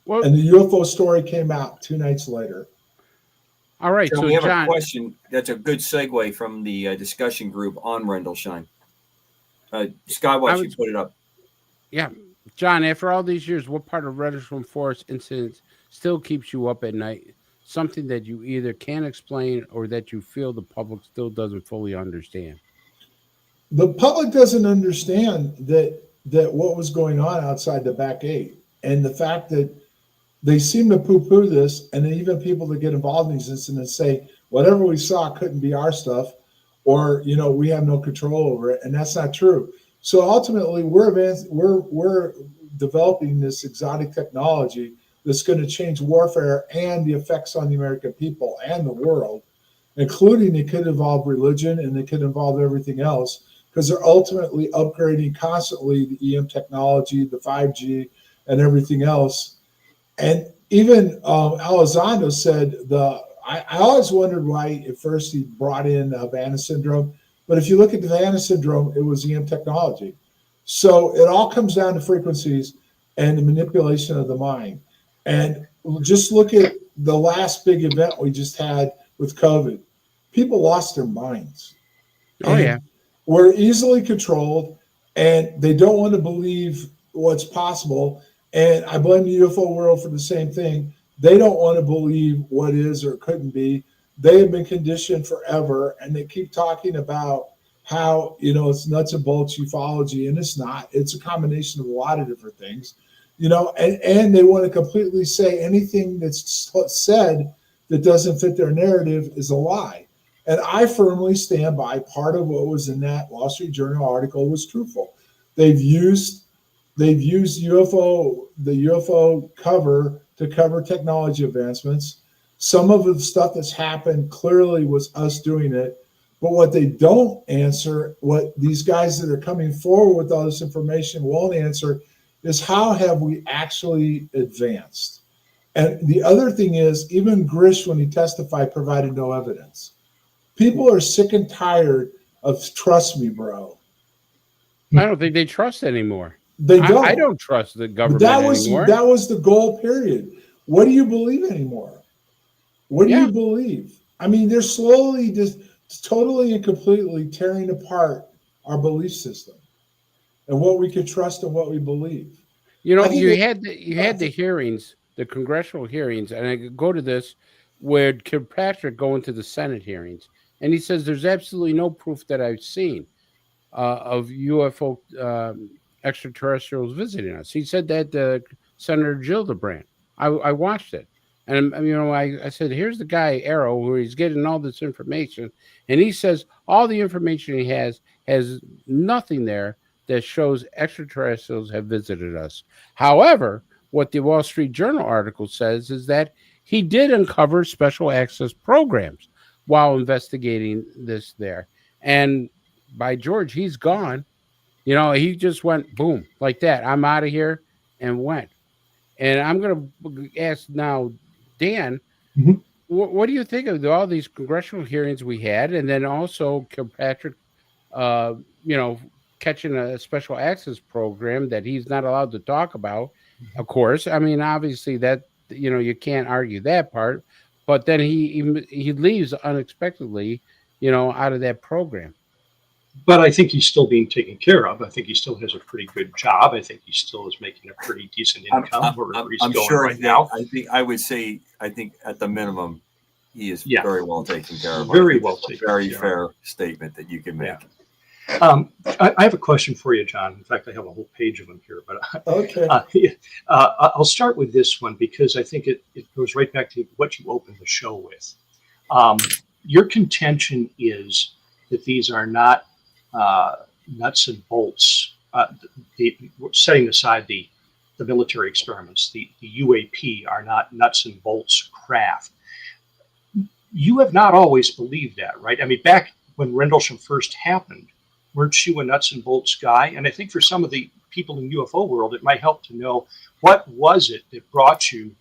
Well, And the UFO story came out 2 nights later. All right, so we have John, a question. That's a good segue from the discussion group on Rendlesham. Skywatch, you put it up. Yeah, John, after all these years, what part of Rendlesham Forest incidents still keeps you up at night? Something that you either can't explain or that you feel the public still doesn't fully understand? The public doesn't understand that what was going on outside the back gate, and the fact that they seem to poo-poo this, and then even people that get involved in these incidents say whatever we saw couldn't be our stuff, or we have no control over it, and that's not true. So ultimately, we're developing this exotic technology that's going to change warfare and the effects on the American people and the world, including it could involve religion and it could involve everything else, because they're ultimately upgrading constantly the EM technology, the 5G, and everything else. And even Elizondo said I always wondered why at first he brought in Havana syndrome, but if you look at the Havana syndrome, it was EM technology. So it all comes down to frequencies and the manipulation of the mind. And just look at the last big event we just had with COVID. People lost their minds. Oh, yeah. We're easily controlled, and they don't want to believe what's possible. And I blame the UFO world for the same thing. They don't want to believe what is or couldn't be. They have been conditioned forever, and they keep talking about how, it's nuts and bolts ufology, and it's not. It's a combination of a lot of different things, and they want to completely say anything that's said that doesn't fit their narrative is a lie. And I firmly stand by part of what was in that Wall Street Journal article was truthful. They've used the UFO cover to cover technology advancements. Some of the stuff that's happened clearly was us doing it. But what they don't answer, what these guys that are coming forward with all this information won't answer, is how have we actually advanced? And the other thing is, even Grish, when he testified, provided no evidence. People are sick and tired of trust me, bro. I don't think they trust anymore. They don't. I don't trust the government anymore. That was the goal, period. What do you believe anymore? What do you believe? I mean, they're slowly just totally and completely tearing apart our belief system and what we could trust and what we believe. You had the hearings, the congressional hearings, and I could go to this where Kilpatrick going to the Senate hearings, and he says there's absolutely no proof that I've seen of UFO extraterrestrials visiting us. He said that Senator Gillibrand. I watched it, and I said, here's the guy Arrow, where he's getting all this information, and he says all the information he has nothing there that shows extraterrestrials have visited us. However, what the Wall Street Journal article says is that he did uncover special access programs while investigating this there. And by George, he's gone. He just went boom like that. I'm out of here and went. And I'm going to ask now, Dan, what do you think of all these congressional hearings we had? And then also Kilpatrick, catching a special access program that he's not allowed to talk about. Of course, I mean, obviously that, you can't argue that part, but then he leaves unexpectedly, out of that program. But I think he's still being taken care of. I think he still has a pretty good job. I think he still is making a pretty decent income wherever he's going sure right now. I think at the minimum, he is Yeah. very well taken care of. Very well taken care Very of. fair statement that you can make. Yeah. I have a question for you, John. In fact, I have a whole page of them here, but Okay. I'll start with this one because I think it goes right back to what you opened the show with. Your contention is that these are not nuts and bolts. Setting aside the military experiments, the UAP are not nuts and bolts craft. You have not always believed that, right? I mean, back when Rendlesham first happened, weren't you a nuts and bolts guy? And I think for some of the people in UFO world, it might help to know what was it that brought you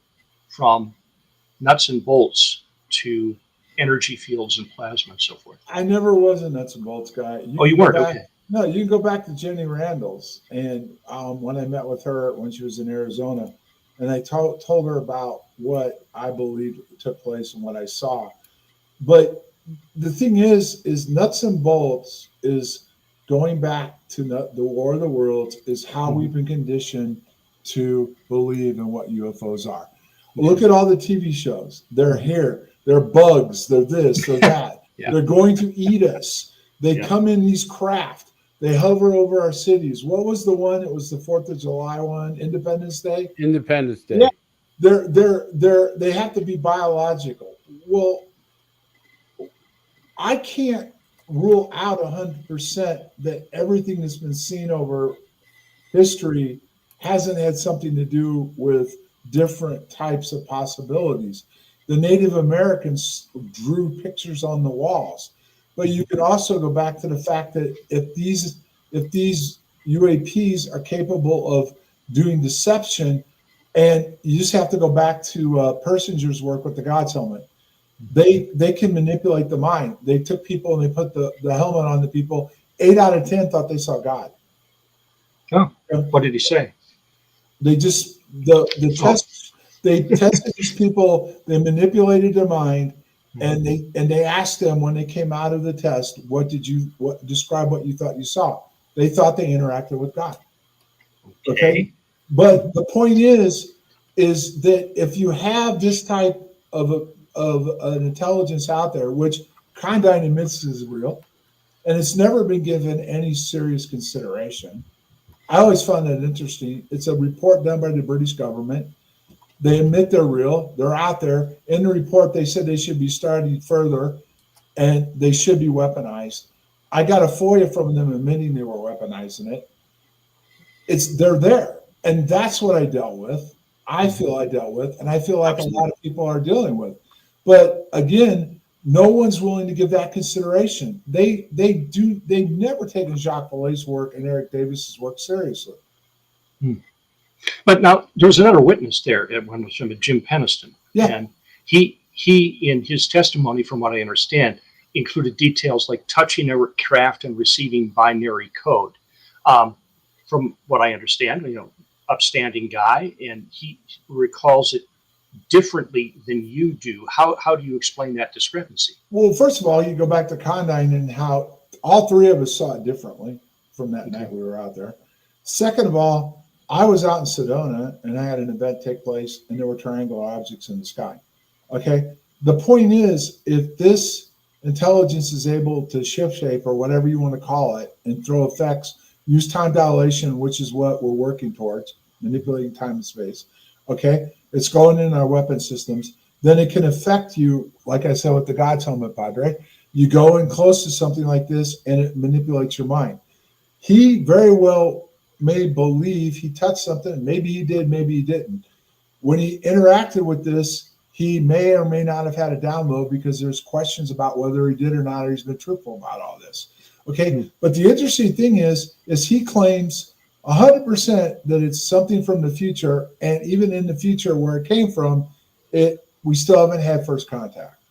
from nuts and bolts to energy fields and plasma and so forth. I never was a nuts and bolts guy. You weren't? Okay. No, you can go back to Jenny Randall's, and when I met with her when she was in Arizona, and I told her about what I believed took place and what I saw. But the thing is nuts and bolts is going back to the War of the Worlds is how we've been conditioned to believe in what UFOs are. Look at all the TV shows. They're here. They're bugs. They're this. They're that. Yeah. They're going to eat us. They Yeah. come in these craft. They hover over our cities. What was the one? It was the 4th of July one, Independence Day. Independence Day. Yeah. They have to be biological. Well, I can't rule out 100% that everything that's been seen over history hasn't had something to do with different types of possibilities. The Native Americans drew pictures on the walls, but you can also go back to the fact that if these UAPs are capable of doing deception, and you just have to go back to Persinger's work with the God's helmet. They can manipulate the mind. They took people and they put the helmet on the people. 8 out of 10 thought they saw God. Oh, what did he say? They just the test. They tested these people. They manipulated their mind, and they asked them when they came out of the test, describe what you thought you saw. They thought they interacted with God. Okay, but the point is that if you have this type of an intelligence out there, which Condign admits is real, and it's never been given any serious consideration. I always found that interesting. It's a report done by the British government. They admit they're real. They're out there. In the report, they said they should be studied further and they should be weaponized. I got a FOIA from them admitting they were weaponizing it. They're there. And that's what I dealt with. I feel I dealt with, and I feel like a lot of people are dealing with. But again, no one's willing to give that consideration. They've never taken Jacques Vallée's work and Eric Davis's work seriously. But now there was another witness there at one of Jim Peniston. Yeah. And he in his testimony, from what I understand, included details like touching a craft and receiving binary code. From what I understand, upstanding guy, and he recalls it differently than you do. How do you explain that discrepancy? Well, first of all, you go back to Condign and how all three of us saw it differently from that night we were out there. Second of all, I was out in Sedona and I had an event take place and there were triangular objects in the sky. Okay. The point is, if this intelligence is able to shift shape or whatever you want to call it and throw effects, use time dilation, which is what we're working towards, manipulating time and space. Okay. It's going in our weapon systems. Then it can affect you, like I said with the God's helmet, Padre. You go in close to something like this and it manipulates your mind. He very well may believe he touched something. Maybe he did, maybe he didn't. When he interacted with this, he may or may not have had a download because there's questions about whether he did or not, or he's been truthful about all this. Okay. But the interesting thing is he claims 100% that it's something from the future. And even in the future where it came from, we still haven't had first contact.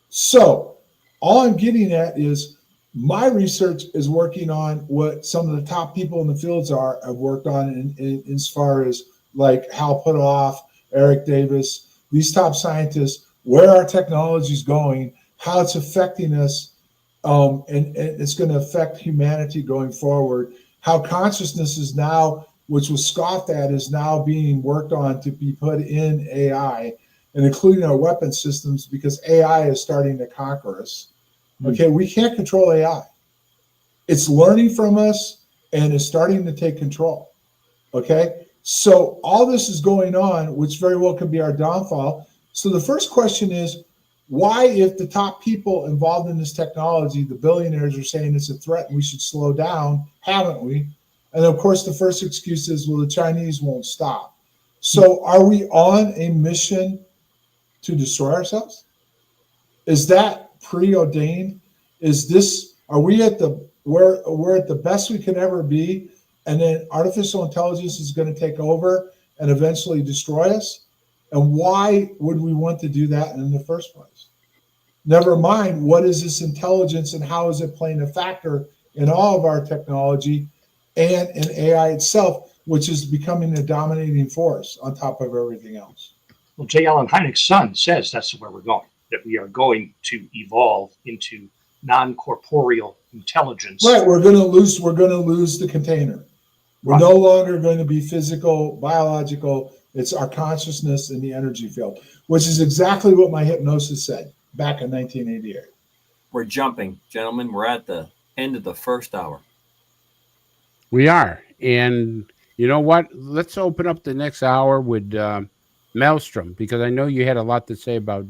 So all I'm getting at is My research is working on what some of the top people in the fields have worked on in as far as like Hal Puthoff, Eric Davis, these top scientists, where our technology is going, how it's affecting us, and it's going to affect humanity going forward, how consciousness is now, which was scoffed at, is now being worked on to be put in AI, and including our weapon systems, because AI is starting to conquer us. Okay, we can't control AI. It's learning from us and it's starting to take control. Okay, so all this is going on, which very well could be our downfall. So the first question is, why, if the top people involved in this technology, the billionaires, are saying it's a threat and we should slow down, haven't we? And of course, the first excuse is, well, the Chinese won't stop. So are we on a mission to destroy ourselves? Is that preordained? Is this, are we at the, we're at the best we can ever be, and then artificial intelligence is going to take over and eventually destroy us? And why would we want to do that in the first place? Never mind, what is this intelligence and how is it playing a factor in all of our technology and in AI itself, which is becoming a dominating force on top of everything else? Well, J. Allen Hynek's son says that's where we're going, that we are going to evolve into non-corporeal intelligence. Right, we're going to lose the container. We're no longer going to be physical, biological. It's our consciousness in the energy field, which is exactly what my hypnosis said back in 1988. We're jumping, gentlemen. We're at the end of the first hour. We are. And you know what? Let's open up the next hour with Maelstrom, because I know you had a lot to say about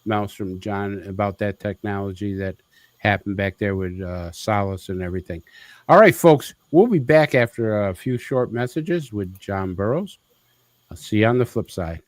Maelstrom, John, about that technology that happened back there with Solace and everything. All right, folks, we'll be back after a few short messages with John Burroughs. I'll see you on the flip side.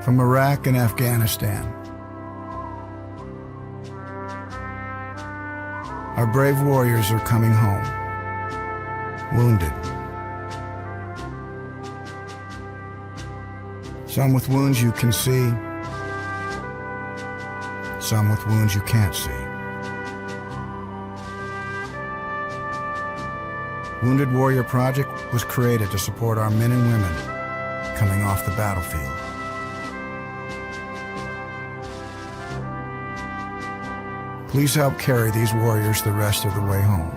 From Iraq and Afghanistan, our brave warriors are coming home, wounded. Some with wounds you can see, some with wounds you can't see. Wounded Warrior Project was created to support our men and women coming off the battlefield. Please help carry these warriors the rest of the way home.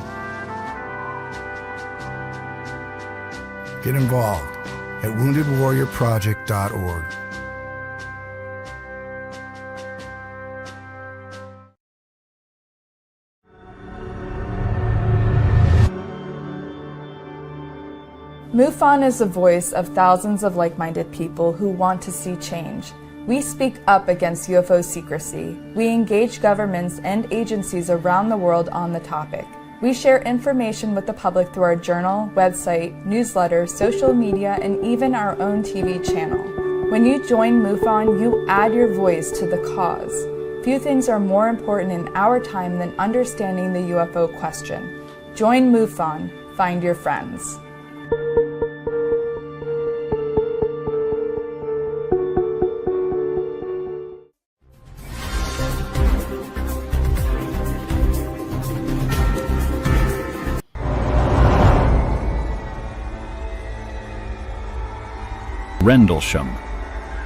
Get involved at woundedwarriorproject.org. MUFON is the voice of thousands of like-minded people who want to see change. We speak up against UFO secrecy. We engage governments and agencies around the world on the topic. We share information with the public through our journal, website, newsletter, social media, and even our own TV channel. When you join MUFON, you add your voice to the cause. Few things are more important in our time than understanding the UFO question. Join MUFON. Find your friends. Rendlesham.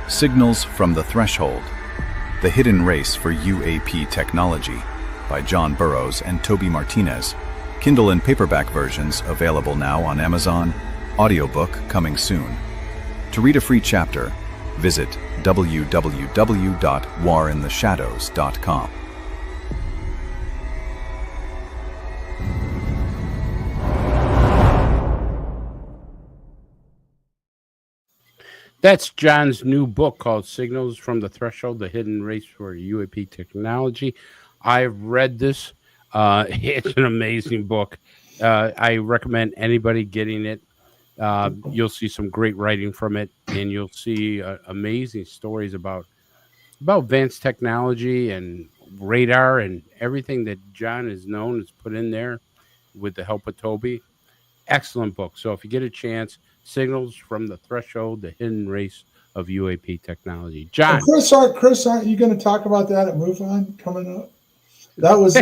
Signals from the Threshold. The Hidden Race for UAP Technology by John Burroughs and Toby Martinez. Kindle and paperback versions available now on Amazon. Audiobook coming soon. To read a free chapter, visit www.warintheshadows.com. That's John's new book called Signals from the Threshold, The Hidden Race for UAP Technology. I've read this. It's an amazing book. I recommend anybody getting it. You'll see some great writing from it, and you'll see amazing stories about advanced technology and radar and everything that John is known is put in there with the help of Toby. Excellent book. So if you get a chance, Signals from the Threshold, The Hidden Race of UAP Technology. John. Chris, aren't you going to talk about that at MoveOn coming up? That was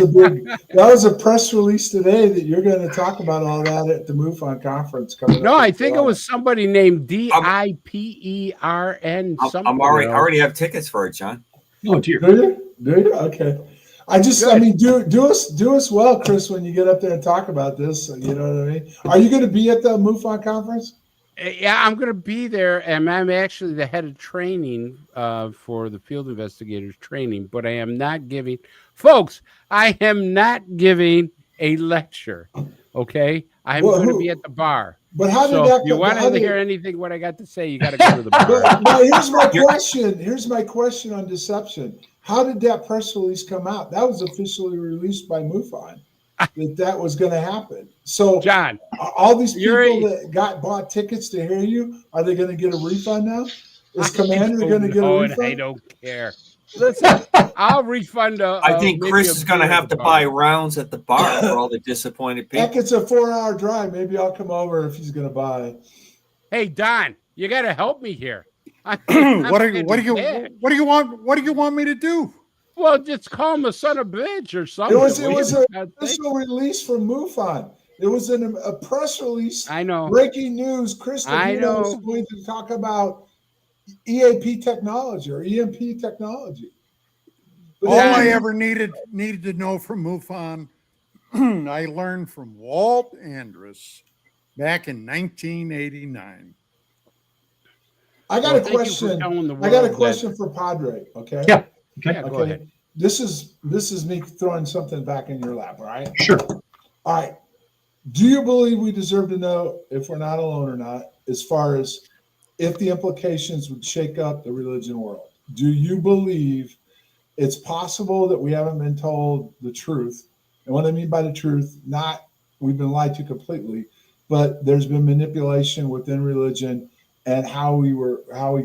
a press release today that you're going to talk about all that at the MoveOn conference coming up. No, I think it was somebody named DIPERN. I already have tickets for it, John. Oh dear. Do you? Okay. Do us well, Chris, when you get up there and talk about this. You know what I mean? Are you going to be at the MoveOn conference? Yeah, I'm going to be there, and I'm actually the head of training for the field investigators training, but I am not giving, folks, I am not giving a lecture, okay? I'm going to be at the bar. But how did if you want to hear anything what I got to say, you got to go to the bar. But here's my question. Here's my question on deception. How did that press release come out? That was officially released by MoveOn. That was going to happen. So, John, all these people that bought tickets to hear you, are they going to get a refund now? Is Commander going to get a refund? I don't care. Listen, I'll refund. I think Chris is going to have to buy rounds at the bar for all the disappointed people. Heck, it's a 4-hour drive. Maybe I'll come over if he's going to buy. Hey, Don, you got to help me here. What do you want me to do? Well, just call him a son of a bitch or something. It was an official release from MoveOn. It was a press release. I know. Breaking news. Chris Levino is going to talk about EAP technology or EMP technology. But all I ever needed to know from MoveOn, I learned from Walt Andrus back in 1989. I got a question. I got a question for Padre. Okay. Yeah. Okay. Yeah, go ahead. This is me throwing something back in your lap. All right. Sure. All right. Do you believe we deserve to know if we're not alone or not, as far as if the implications would shake up the religion world? Do you believe it's possible that we haven't been told the truth? And what I mean by the truth, not we've been lied to completely, but there's been manipulation within religion and how we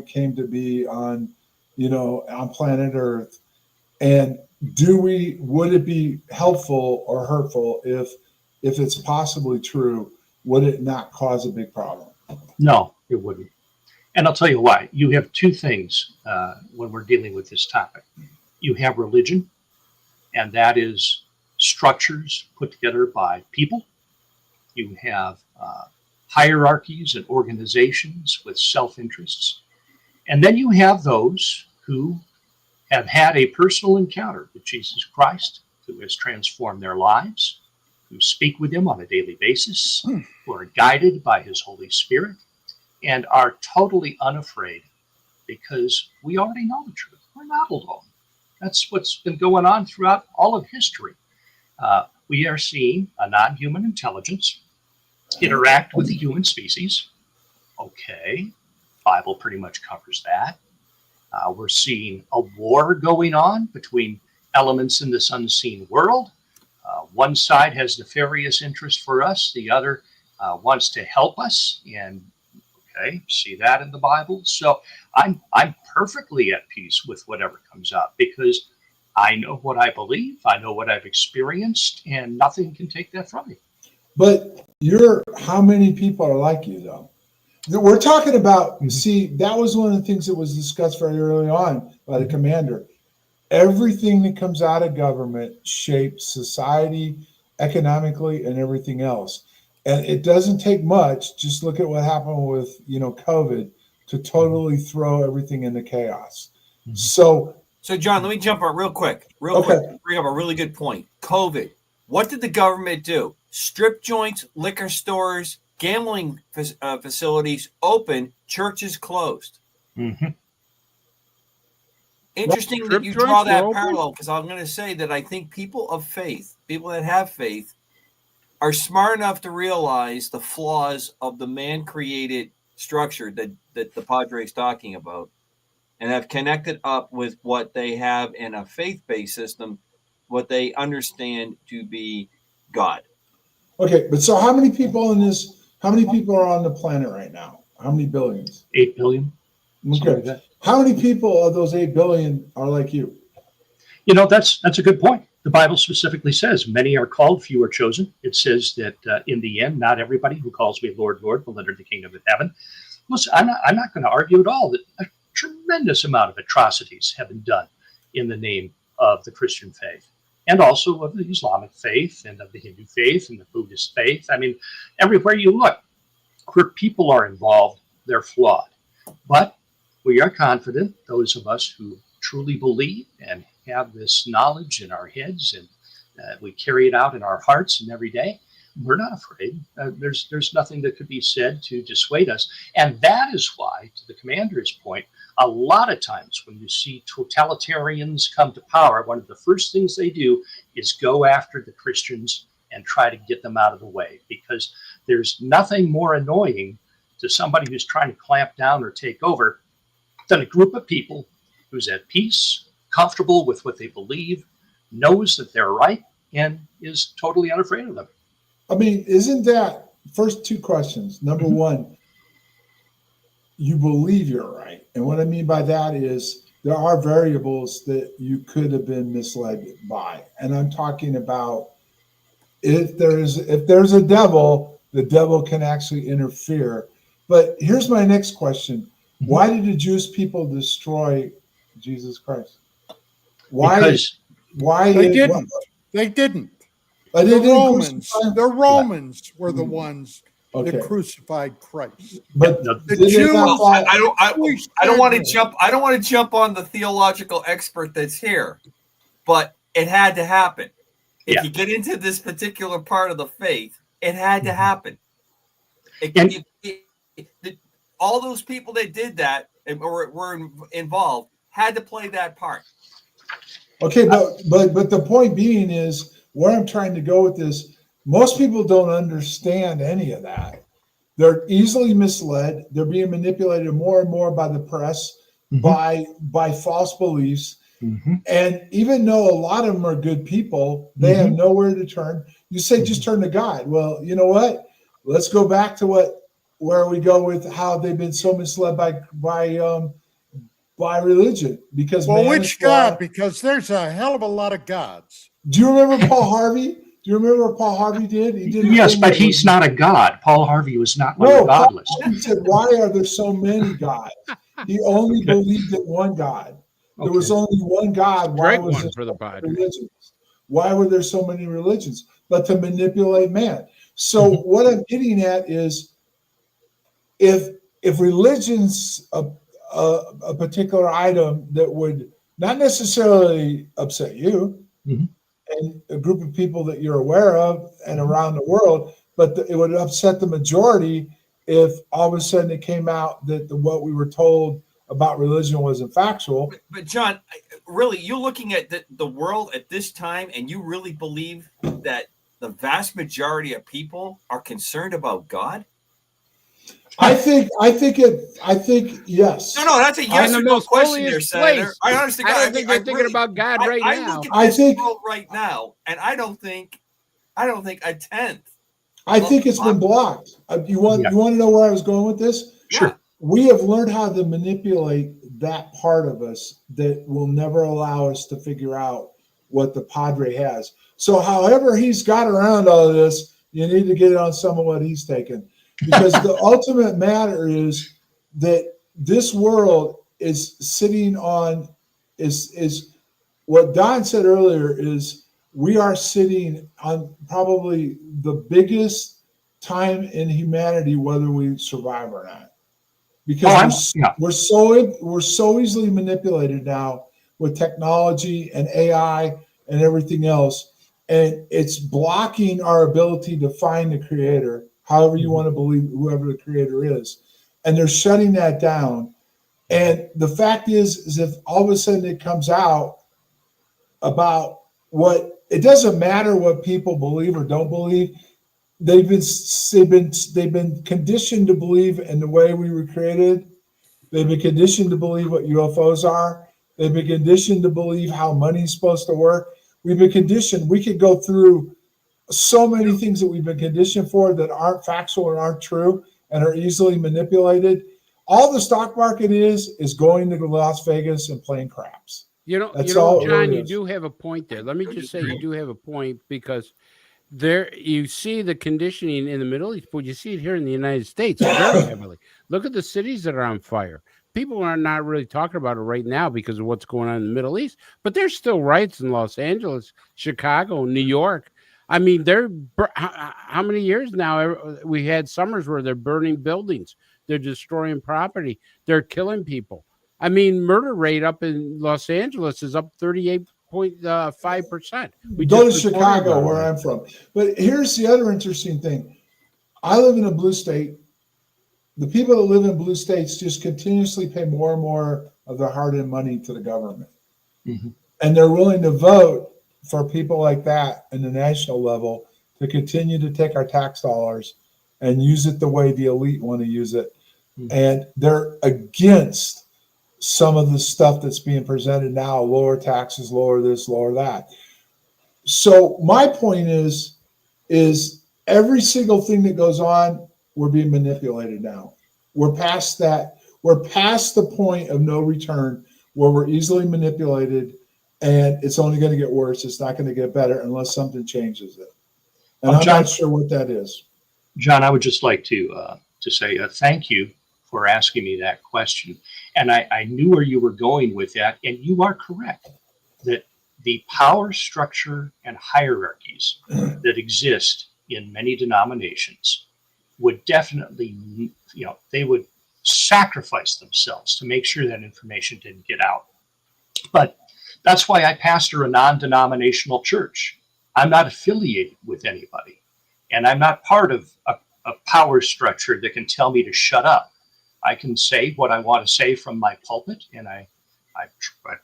came to be on planet Earth. And would it be helpful or hurtful if it's possibly true? Would it not cause a big problem? No, it wouldn't. And I'll tell you why. You have two things when we're dealing with this topic. You have religion, and that is structures put together by people. You have hierarchies and organizations with self-interests. And then you have those who have had a personal encounter with Jesus Christ, who has transformed their lives, who speak with him on a daily basis, who are guided by his Holy Spirit, and are totally unafraid because we already know the truth. We're not alone. That's what's been going on throughout all of history. We are seeing a non-human intelligence interact with the human species. Okay, Bible pretty much covers that. We're seeing a war going on between elements in this unseen world. One side has nefarious interest for us. The other wants to help us. And okay, see that in the Bible. So I'm perfectly at peace with whatever comes out because I know what I believe. I know what I've experienced, and nothing can take that from me. But how many people are like you, though? We're talking about, see, that was one of the things that was discussed very early on by the commander. Everything that comes out of government shapes society economically and everything else. And it doesn't take much. Just look at what happened with, COVID to totally throw everything into chaos. So John, let me jump on real quick. Bring up a really good point. COVID. What did the government do? Strip joints, liquor stores, gambling facilities open, churches closed. Mhm. Interesting that you draw that parallel, because I'm going to say that I think people of faith, people that have faith, are smart enough to realize the flaws of the man-created structure that the Padre is talking about, and have connected up with what they have in a faith-based system, what they understand to be God. okay, but so how many people are on the planet right now? How many billions? 8 billion. Okay. How many people of those 8 billion are like you? You know, that's a good point. The Bible specifically says, many are called, few are chosen. It says that in the end, not everybody who calls me Lord, Lord will enter the kingdom of heaven. Listen, I'm not going to argue at all that a tremendous amount of atrocities have been done in the name of the Christian faith, and also of the Islamic faith, and of the Hindu faith, and the Buddhist faith. I mean, everywhere you look, where people are involved, they're flawed. But we are confident, those of us who truly believe and have this knowledge in our heads, and we carry it out in our hearts and every day, we're not afraid. There's nothing that could be said to dissuade us. And that is why, to the commander's point, a lot of times when you see totalitarians come to power, one of the first things they do is go after the Christians and try to get them out of the way, because there's nothing more annoying to somebody who's trying to clamp down or take over than a group of people who's at peace, comfortable with what they believe, knows that they're right, and is totally unafraid of them. I mean, isn't that first two questions? Number one, you believe you're right. And what I mean by that is there are variables that you could have been misled by. And I'm talking about if there's a devil, the devil can actually interfere. But here's my next question. Why did the Jewish people destroy Jesus Christ? Why they didn't. They didn't. The Romans were the ones that crucified Christ. But the Jews, I don't want to jump on the theological expert that's here, but it had to happen. If you get into this particular part of the faith, it had to happen. All those people that did that or were involved had to play that part. Okay, but the point being is, where I'm trying to go with this, most people don't understand any of that. They're easily misled. They're being manipulated more and more by the press, by false beliefs. And even though a lot of them are good people, they have nowhere to turn. You say just turn to God. Well, you know what? Let's go back to where we go with how they've been so misled by religion. Because which God? Because there's a hell of a lot of gods. Do you remember Paul Harvey? Do you remember what Paul Harvey did? He did. Yes, but he's not a god. Paul Harvey was not one of the godless. He said, "Why are there so many gods?" He only believed in one God. There was only one God. Why was there so many religions? Why were there so many religions? But to manipulate man. So what I'm getting at is, if religion's a particular item that would not necessarily upset you and a group of people that you're aware of and around the world, but it would upset the majority if all of a sudden it came out that what we were told about religion wasn't factual. But John, really, you're looking at the world at this time, and you really believe that the vast majority of people are concerned about God? I think yes. No, that's a yes or no question there, Senator. I understand. I don't think they're thinking about God right now. I think world right now, and I don't think a tenth. I think it's been blocked. You want to know where I was going with this? Sure. We have learned how to manipulate that part of us that will never allow us to figure out what the Padre has. So however he's got around all of this, you need to get on some of what he's taken. Because the ultimate matter is that this world is sitting on, is what Don said earlier, is we are sitting on probably the biggest time in humanity, whether we survive or not. because we're so easily manipulated now with technology and AI and everything else, and it's blocking our ability to find the creator, however you want to believe whoever the creator is, and they're shutting that down. And the fact is if all of a sudden it comes out about what, it doesn't matter what people believe or don't believe. They've been conditioned to believe in the way we were created. They've been conditioned to believe what UFOs are. They've been conditioned to believe how money's supposed to work. We've been conditioned. We could go through so many things that we've been conditioned for that aren't factual and aren't true and are easily manipulated. All the stock market is going to Las Vegas and playing craps. John, you do have a point there. Let me just say you do have a point, because there you see the conditioning in the Middle East, but you see it here in the United States very heavily. Look at the cities that are on fire. People are not really talking about it right now because of what's going on in the Middle East, but there's still riots in Los Angeles, Chicago, New York. I mean, how many years now we had summers where they're burning buildings, they're destroying property, they're killing people. I mean, murder rate up in Los Angeles is up 38.5%. Go to Chicago, where I'm from. But here's the other interesting thing. I live in a blue state. The people that live in blue states just continuously pay more and more of their hard-earned money to the government. Mm-hmm. And they're willing to vote for people like that in the national level to continue to take our tax dollars and use it the way the elite want to use it. Mm-hmm. And they're against some of the stuff that's being presented now, lower taxes, lower this, lower that. So my point is every single thing that goes on, we're being manipulated now. We're past that. We're past the point of no return where we're easily manipulated, and it's only going to get worse. It's not going to get better unless something changes it. And I'm not sure what that is. John, I would just like to say thank you for asking me that question. And I knew where you were going with that. And you are correct that the power structure and hierarchies that exist in many denominations would definitely, they would sacrifice themselves to make sure that information didn't get out. But that's why I pastor a non-denominational church. I'm not affiliated with anybody, and I'm not part of a power structure that can tell me to shut up. I can say what I want to say from my pulpit, and I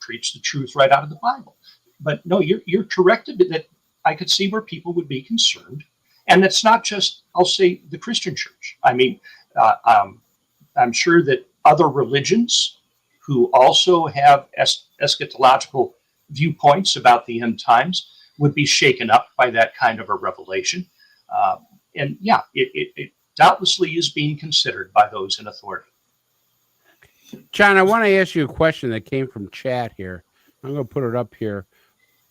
preach the truth right out of the Bible. But no, you're correct that I could see where people would be concerned. And it's not just, I'll say, the Christian church. I mean, I'm sure that other religions who also have eschatological viewpoints about the end times would be shaken up by that kind of a revelation. And yeah, it doubtlessly is being considered by those in authority. John, I want to ask you a question that came from chat here. I'm going to put it up here.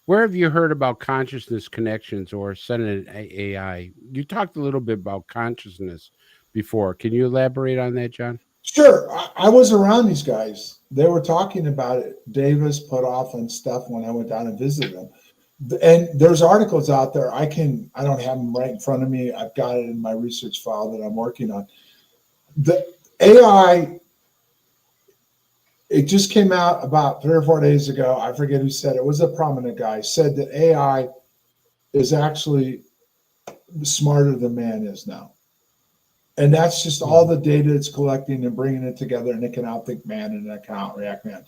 Where have you heard about consciousness connections or sentient AI? You talked a little bit about consciousness before. Can you elaborate on that, John? Sure. I was around these guys. They were talking about it. Davis put off and stuff when I went down and visited them. And there's articles out there. I don't have them right in front of me. I've got it in my research file that I'm working on. The AI, it just came out about 3 or 4 days ago. I forget who said it. It was a prominent guy. Said that AI is actually smarter than man is now. And that's just all the data it's collecting and bringing it together, and it can outthink man and it can outreact man.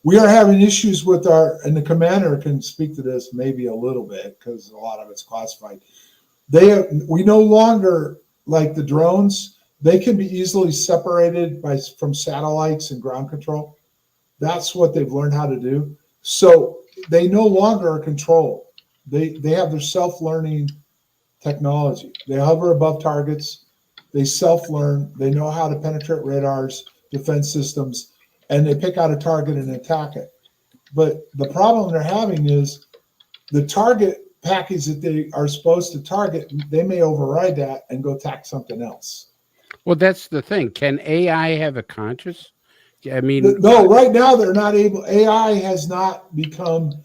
We are having issues with and the commander can speak to this maybe a little bit because a lot of it's classified. We no longer, like the drones, they can be easily separated from satellites and ground control. That's what they've learned how to do. So they no longer are controlled. They have their self-learning technology. They hover above targets. They self-learn. They know how to penetrate radars, defense systems, and they pick out a target and attack it. But the problem they're having is the target package that they are supposed to target, they may override that and go attack something else. Well, that's the thing. Can AI have a conscience? I mean, no, right now they're not able. AI has not become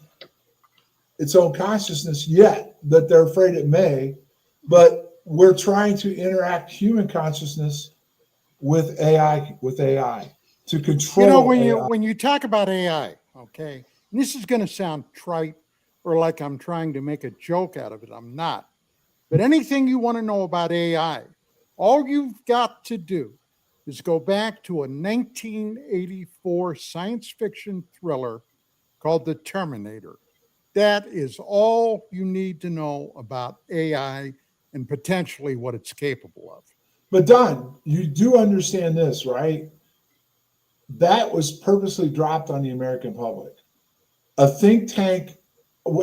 its own consciousness yet, but they're afraid it may. But we're trying to interact human consciousness with AI to control. You know, AI. when you talk about AI, okay, and this is going to sound trite or like I'm trying to make a joke out of it. I'm not. But anything you want to know about AI, all you've got to do is go back to a 1984 science fiction thriller called The Terminator. That is all you need to know about AI and potentially what it's capable of. But Don, you do understand this, right? That was purposely dropped on the American public. A think tank.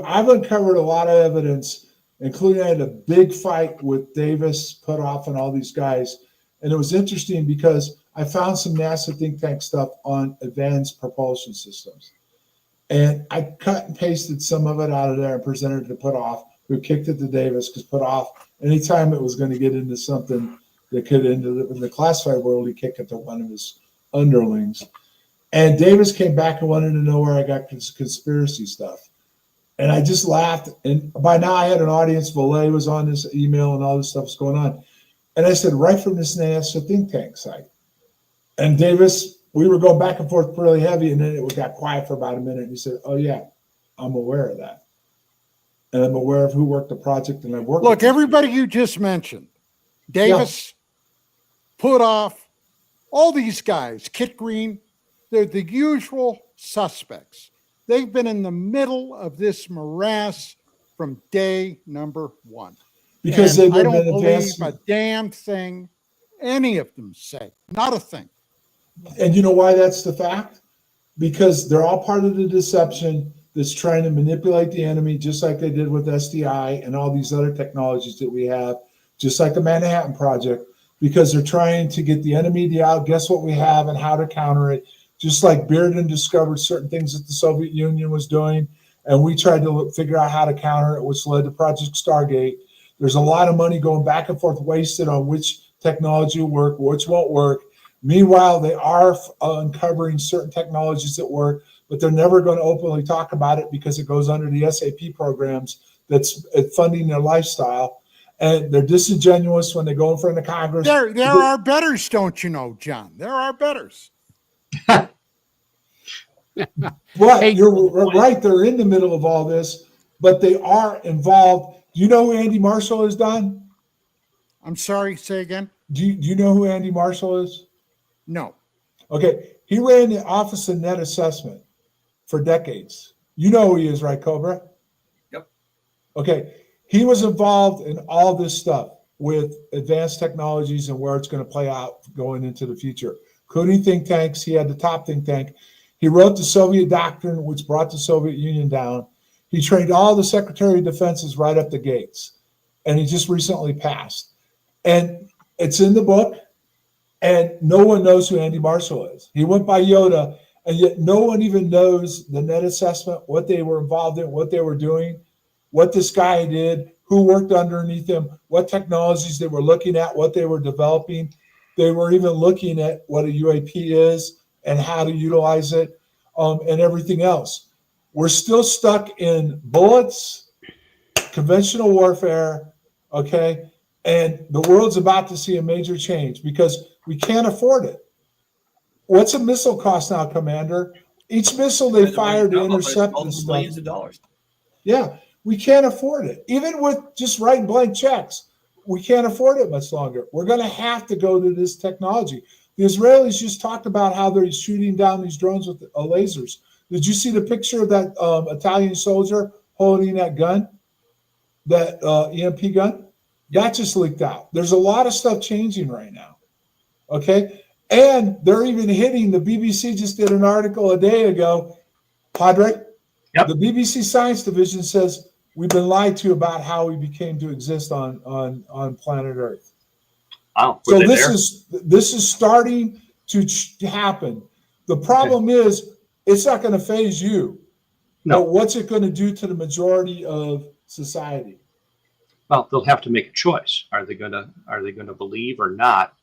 I've uncovered a lot of evidence, including I had a big fight with Davis, Putoff, and all these guys. And it was interesting because I found some NASA think tank stuff on advanced propulsion systems. And I cut and pasted some of it out of there and presented it to Putoff, who kicked it to Davis, because Putoff, anytime it was going to get into something that could into the classified world, he kicked it to one of his underlings. And Davis came back and wanted to know where I got conspiracy stuff. And I just laughed. And by now I had an audience. Valet was on this email and all this stuff was going on. And I said, right from this NASA think tank site. And Davis, we were going back and forth really heavy. And then it got quiet for about a minute. And he said, oh, yeah, I'm aware of that. And I'm aware of who worked the project. And I've worked. Look, everybody you just mentioned, Davis, Putoff, all these guys, Kit Green, they're the usual suspects. They've been in the middle of this morass from day number one. Because I don't believe a damn thing any of them say. Not a thing. And you know why that's the fact? Because they're all part of the deception that's trying to manipulate the enemy, just like they did with SDI and all these other technologies that we have, just like the Manhattan Project, because they're trying to get the enemy to outguess what we have and how to counter it. Just like Bearden discovered certain things that the Soviet Union was doing, and we tried to figure out how to counter it, which led to Project Stargate. There's a lot of money going back and forth wasted on which technology will work, which won't work. Meanwhile, they are uncovering certain technologies that work, but they're never going to openly talk about it because it goes under the SAP programs that's funding their lifestyle. And they're disingenuous when they go in front of Congress. There are betters, don't you know, John? There are betters. But you're right, they're in the middle of all this, but they are involved. Do you know who Andy Marshall is, Don? I'm sorry, say again? Do you know who Andy Marshall is? No. Okay, he ran the Office of Net Assessment for decades. You know who he is, right, Cobra? Yep. Okay, he was involved in all this stuff with advanced technologies and where it's going to play out going into the future, including think tanks. He had the top think tank. He wrote the Soviet doctrine, which brought the Soviet Union down. He trained all the Secretary of Defenses right up the gates, and he just recently passed. And it's in the book, and no one knows who Andy Marshall is. He went by Yoda, and yet no one even knows the net assessment, what they were involved in, what they were doing, what this guy did, who worked underneath him, what technologies they were looking at, what they were developing. They were even looking at what a UAP is and how to utilize it, and everything else. We're still stuck in bullets, conventional warfare, okay? And the world's about to see a major change because we can't afford it. What's a missile cost now, Commander? Each missile they fire to intercept this stuff. Millions of dollars. Yeah, we can't afford it. Even with just writing blank checks, we can't afford it much longer. We're going to have to go to this technology. The Israelis just talked about how they're shooting down these drones with lasers. Did you see the picture of that Italian soldier holding that gun, that EMP gun? That just leaked out. There's a lot of stuff changing right now, okay? And they're even hitting, the BBC just did an article a day ago, Padre, Yep. The BBC Science Division says we've been lied to about how we became to exist on planet Earth. Wow. So this is starting to happen. The problem is it's not going to phase you. No. But what's it going to do to the majority of society? Well, they'll have to make a choice. Are they going to believe or not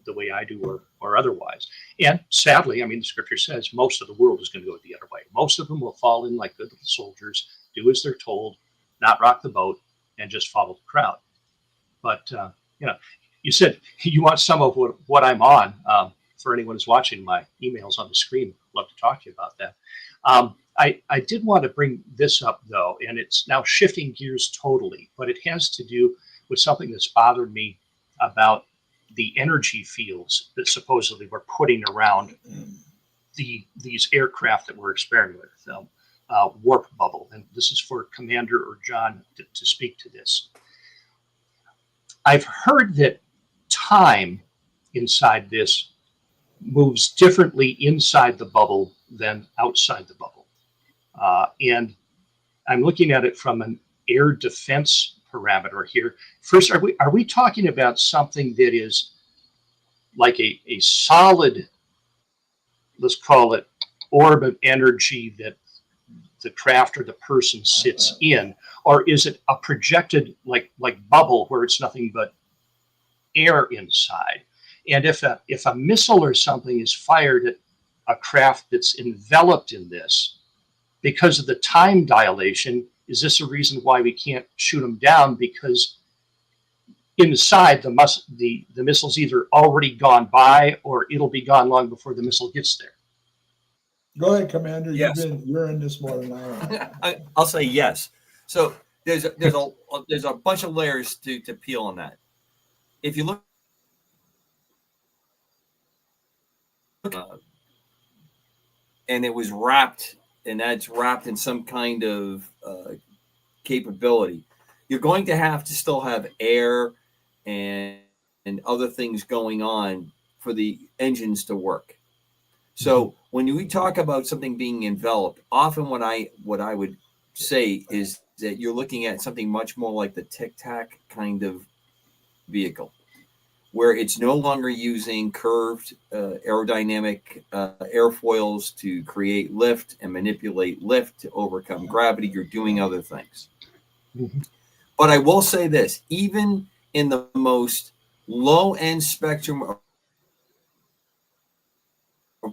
the way I do, or otherwise? And sadly, I mean, the scripture says most of the world is going to go the other way. Most of them will fall in like good little soldiers, do as they're told, not rock the boat, and just follow the crowd. But you said you want some of what I'm on. For anyone who's watching, my email's on the screen. I'd love to talk to you about that. I did want to bring this up, though, and it's now shifting gears totally, but it has to do with something that's bothered me about the energy fields that supposedly we're putting around these aircraft that we're experimenting with, warp bubble. And this is for Commander or John to speak to this. I've heard that time inside this moves differently inside the bubble than outside the bubble. And I'm looking at it from an air defense parameter here. First, are we talking about something that is like a solid, let's call it, orb of energy that the craft or the person sits in, or is it a projected like bubble where it's nothing but air inside? And if a missile or something is fired at a craft that's enveloped in this, because of the time dilation, is this a reason why we can't shoot them down? Because inside the missile's either already gone by or it'll be gone long before the missile gets there. Go ahead, Commander. Yes. You're in this more than I am. I'll say yes. So there's a bunch of layers to peel on that. If you look, and it was wrapped, and that's wrapped in some kind of capability, you're going to have to still have air and other things going on for the engines to work. So when we talk about something being enveloped, often what I would say is that you're looking at something much more like the Tic Tac kind of vehicle, where it's no longer using curved aerodynamic airfoils to create lift and manipulate lift to overcome gravity. You're doing other things. Mm-hmm. But I will say this, even in the most low-end spectrum of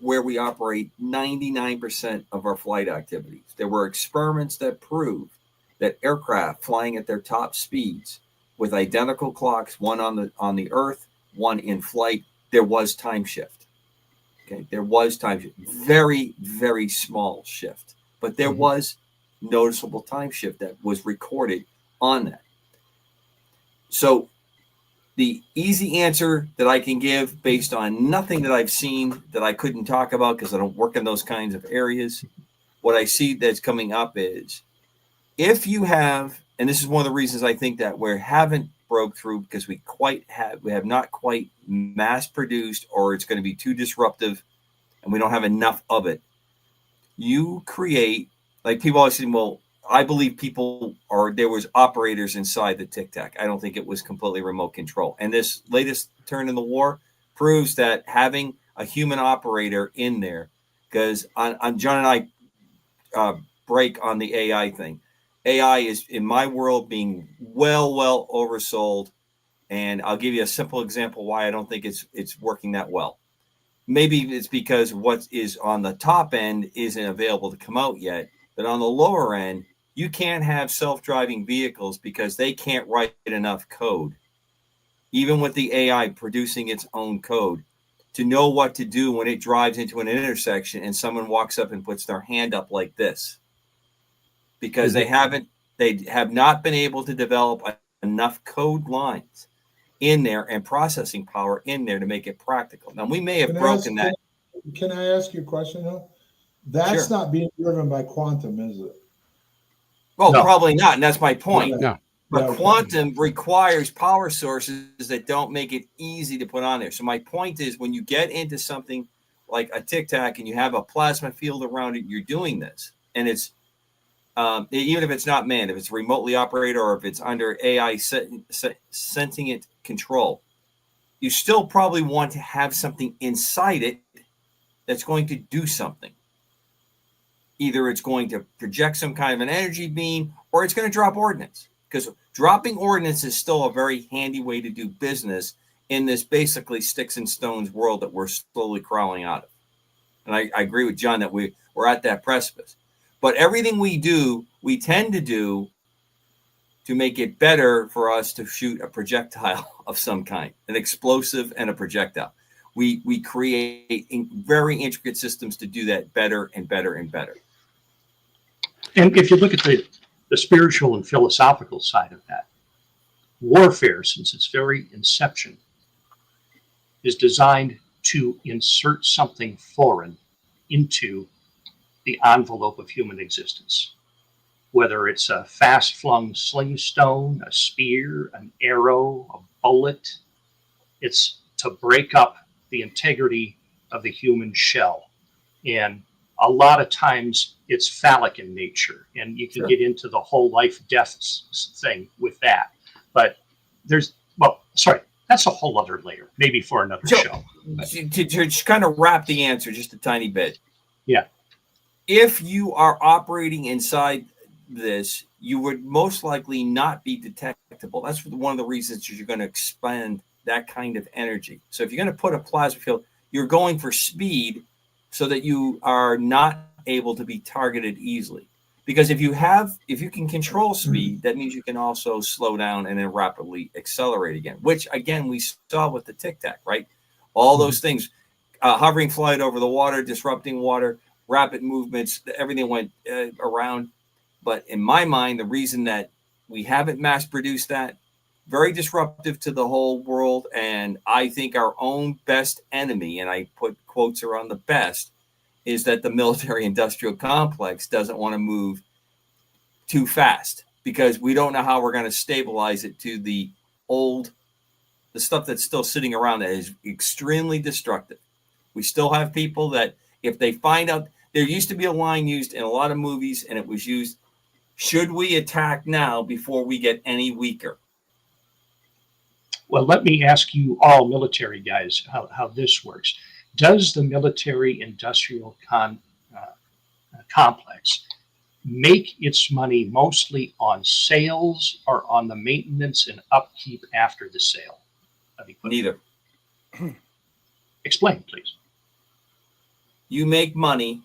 where we operate 99% of our flight activities, there were experiments that proved that aircraft flying at their top speeds with identical clocks, one on the earth, one in flight, there was time shift. Okay, there was time shift. Very, very small shift, but there was noticeable time shift that was recorded on that. So the easy answer that I can give based on nothing that I've seen that I couldn't talk about because I don't work in those kinds of areas, what I see that's coming up is if you have, and this is one of the reasons I think that we haven't broke through because we have not quite mass produced, or it's going to be too disruptive and we don't have enough of it. You create, like people always say, well, I believe there was operators inside the Tic Tac. I don't think it was completely remote control. And this latest turn in the war proves that having a human operator in there, because on John and I break on the AI thing. AI is, in my world, being well oversold. And I'll give you a simple example why I don't think it's working that well. Maybe it's because what is on the top end isn't available to come out yet. But on the lower end, you can't have self-driving vehicles because they can't write enough code, even with the AI producing its own code, to know what to do when it drives into an intersection and someone walks up and puts their hand up like this. Because they have not been able to develop enough code lines in there and processing power in there to make it practical. Now, we may have broken that. Can I ask you a question, though? That's not being driven by quantum, is it? Well, no. Probably not, and that's my point. No. But quantum requires power sources that don't make it easy to put on there. So my point is, when you get into something like a Tic Tac and you have a plasma field around it, you're doing this. And it's, even if it's not manned, if it's remotely operated or if it's under AI sentient control, you still probably want to have something inside it that's going to do something. Either it's going to project some kind of an energy beam or it's going to drop ordnance, because dropping ordnance is still a very handy way to do business in this basically sticks and stones world that we're slowly crawling out of. And I agree with John that we're at that precipice. But everything we do, we tend to do to make it better for us to shoot a projectile of some kind, an explosive and a projectile. We create very intricate systems to do that better and better and better. And if you look at the spiritual and philosophical side of that, warfare, since its very inception, is designed to insert something foreign into the envelope of human existence. Whether it's a fast-flung sling stone, a spear, an arrow, a bullet, it's to break up the integrity of the human shell. And a lot of times it's phallic in nature, and you can get into the whole life-death thing with that. But that's a whole other layer, maybe for another show. To just kind of wrap the answer just a tiny bit. Yeah. If you are operating inside this, you would most likely not be detectable. That's one of the reasons you're going to expend that kind of energy. So if you're going to put a plasma field, you're going for speed so that you are not able to be targeted easily. Because if you can control speed, that means you can also slow down and then rapidly accelerate again, which again, we saw with the Tic Tac, right? All those things, hovering flight over the water, disrupting water, rapid movements, everything went around. But in my mind, the reason that we haven't mass produced that, very disruptive to the whole world. And I think our own best enemy, and I put quotes around the best, is that the military industrial complex doesn't want to move too fast because we don't know how we're going to stabilize it to the stuff that's still sitting around that is extremely destructive. We still have people that if they find out, there used to be a line used in a lot of movies and it was used, should we attack now before we get any weaker? Well, let me ask you all military guys how this works. Does the military industrial complex make its money mostly on sales or on the maintenance and upkeep after the sale of equipment? Neither. Explain, please. You make money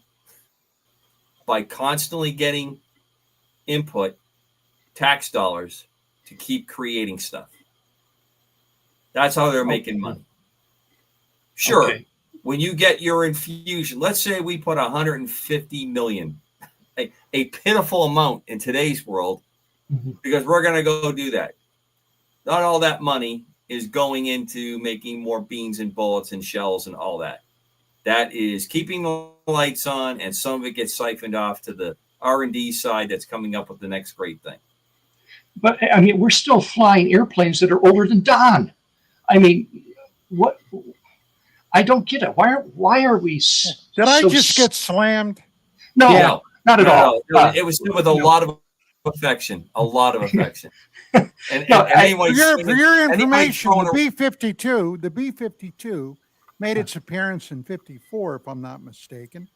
by constantly getting input, tax dollars to keep creating stuff. That's how they're making money. Sure. Okay. When you get your infusion, let's say we put 150 million, a pitiful amount in today's world, because we're going to go do that. Not all that money is going into making more beans and bullets and shells and all that. That is keeping the lights on, and some of it gets siphoned off to the R&D side that's coming up with the next great thing. But, I mean, we're still flying airplanes that are older than Don. I mean, what? I don't get it. Why are we? Did I just get slammed? No, yeah, not at all. It was with a lot of affection. A lot of affection. And for your information, the B-52 made its appearance in 54, if I'm not mistaken.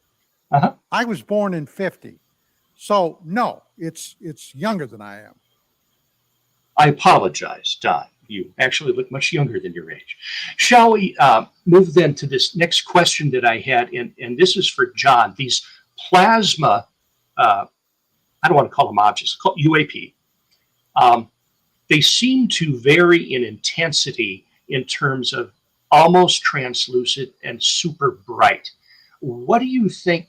I was born in 50. So, no, it's younger than I am. I apologize, Don. You actually look much younger than your age. Shall we move then to this next question that I had? And this is for John. These plasma, I don't want to call them objects, call UAP. They seem to vary in intensity in terms of almost translucent and super bright. What do you think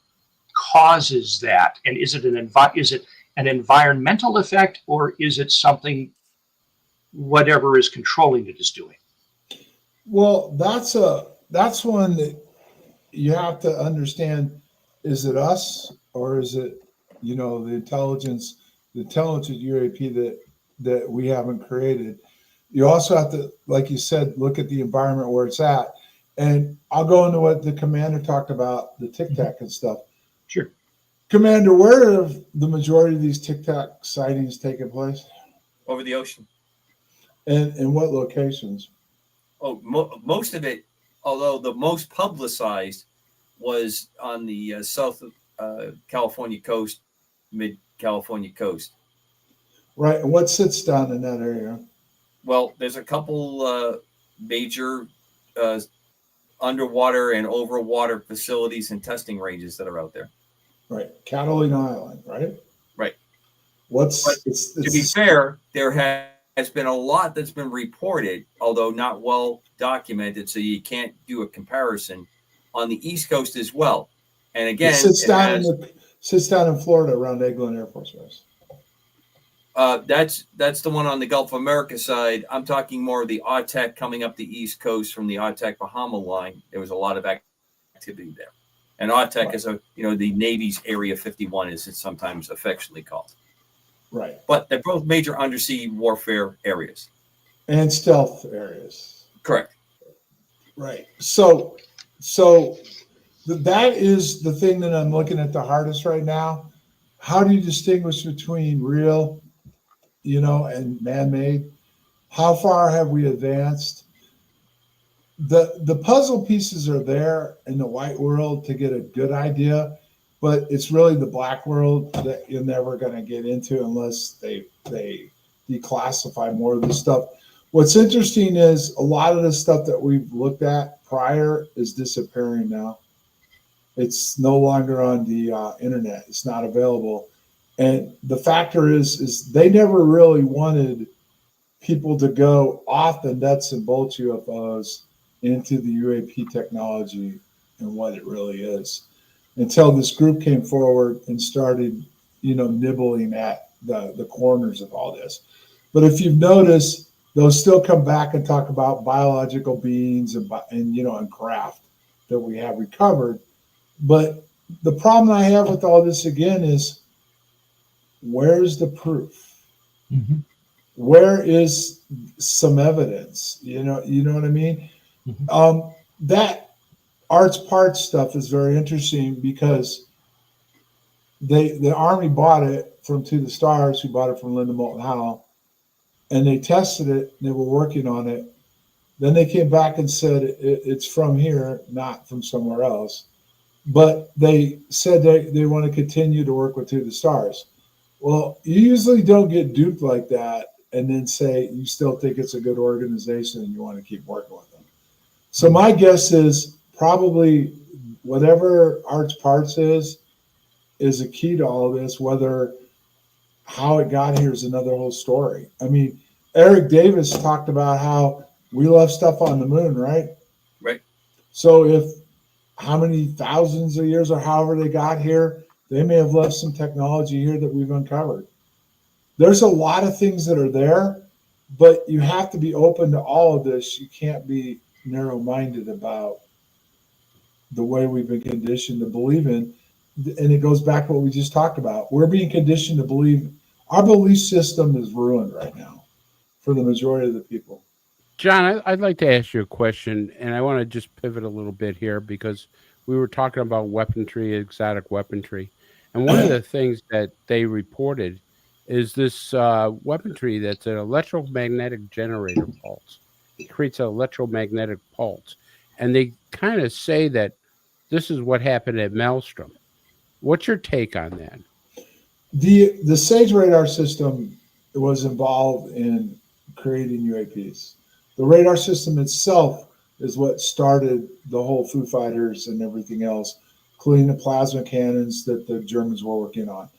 causes that? And is it an environmental effect, or is it something whatever is controlling it is doing? Well, that's one that you have to understand. Is it us, or is it, the intelligent UAP that we haven't created? You also have to, like you said, look at the environment where it's at. And I'll go into what the commander talked about, the Tic Tac and stuff. Sure. Commander, where have the majority of these Tic Tac sightings taken place? Over the ocean. And in what locations? Oh, most of it, although the most publicized was on the South California coast, mid-California coast. Right. And what sits down in that area? Well, there's a couple major underwater and overwater facilities and testing ranges that are out there. Right. Catalina Island, right? Right. To be fair, there has been a lot that's been reported, although not well documented, so you can't do a comparison on the East Coast as well. And again, sits down in Florida around Eglin Air Force Base. That's the one on the Gulf of America side. I'm talking more of the AUTEC coming up the East Coast from the AUTEC Bahama line. There was a lot of activity there. And AUTEC is the Navy's Area 51, as it's sometimes affectionately called. Right. But they're both major undersea warfare areas. And stealth areas. Correct. Right. So that is the thing that I'm looking at the hardest right now. How do you distinguish between real, and man-made? How far have we advanced? The puzzle pieces are there in the white world to get a good idea, but it's really the black world that you're never going to get into unless they declassify more of this stuff. What's interesting is a lot of the stuff that we've looked at prior is disappearing now. It's no longer on the internet. It's not available. And the factor is they never really wanted people to go off the nuts and bolts UFOs into the UAP technology and what it really is, until this group came forward and started, nibbling at the corners of all this. But if you've noticed, they'll still come back and talk about biological beings and craft that we have recovered. But the problem I have with all this again is, where's the proof? Mm-hmm. Where is some evidence? You know what I mean? Mm-hmm. That arts parts stuff is very interesting because the Army bought it from To the Stars, who bought it from Linda Moulton Howe, and they tested it. They were working on it. Then they came back and said it's from here, not from somewhere else. But they said they want to continue to work with To the Stars. Well, you usually don't get duped like that and then say you still think it's a good organization and you want to keep working with them. So my guess is probably whatever Arts Parts is a key to all of this. Whether how it got here is another whole story. I mean, Eric Davis talked about how we left stuff on the moon, right? Right. So if how many thousands of years or however they got here, they may have left some technology here that we've uncovered. There's a lot of things that are there, but you have to be open to all of this. You can't be narrow-minded about the way we've been conditioned to believe in. And it goes back to what we just talked about. We're being conditioned to believe. Our belief system is ruined right now for the majority of the people. John, I'd like to ask you a question, and I want to just pivot a little bit here because we were talking about weaponry, exotic weaponry. And one of the things that they reported is this weaponry that's an electromagnetic generator pulse. It creates an electromagnetic pulse. And they kind of say that this is what happened at Maelstrom. What's your take on that? The SAGE radar system was involved in creating UAPs. The radar system itself is what started the whole Foo Fighters and everything else, including the plasma cannons that the Germans were working on.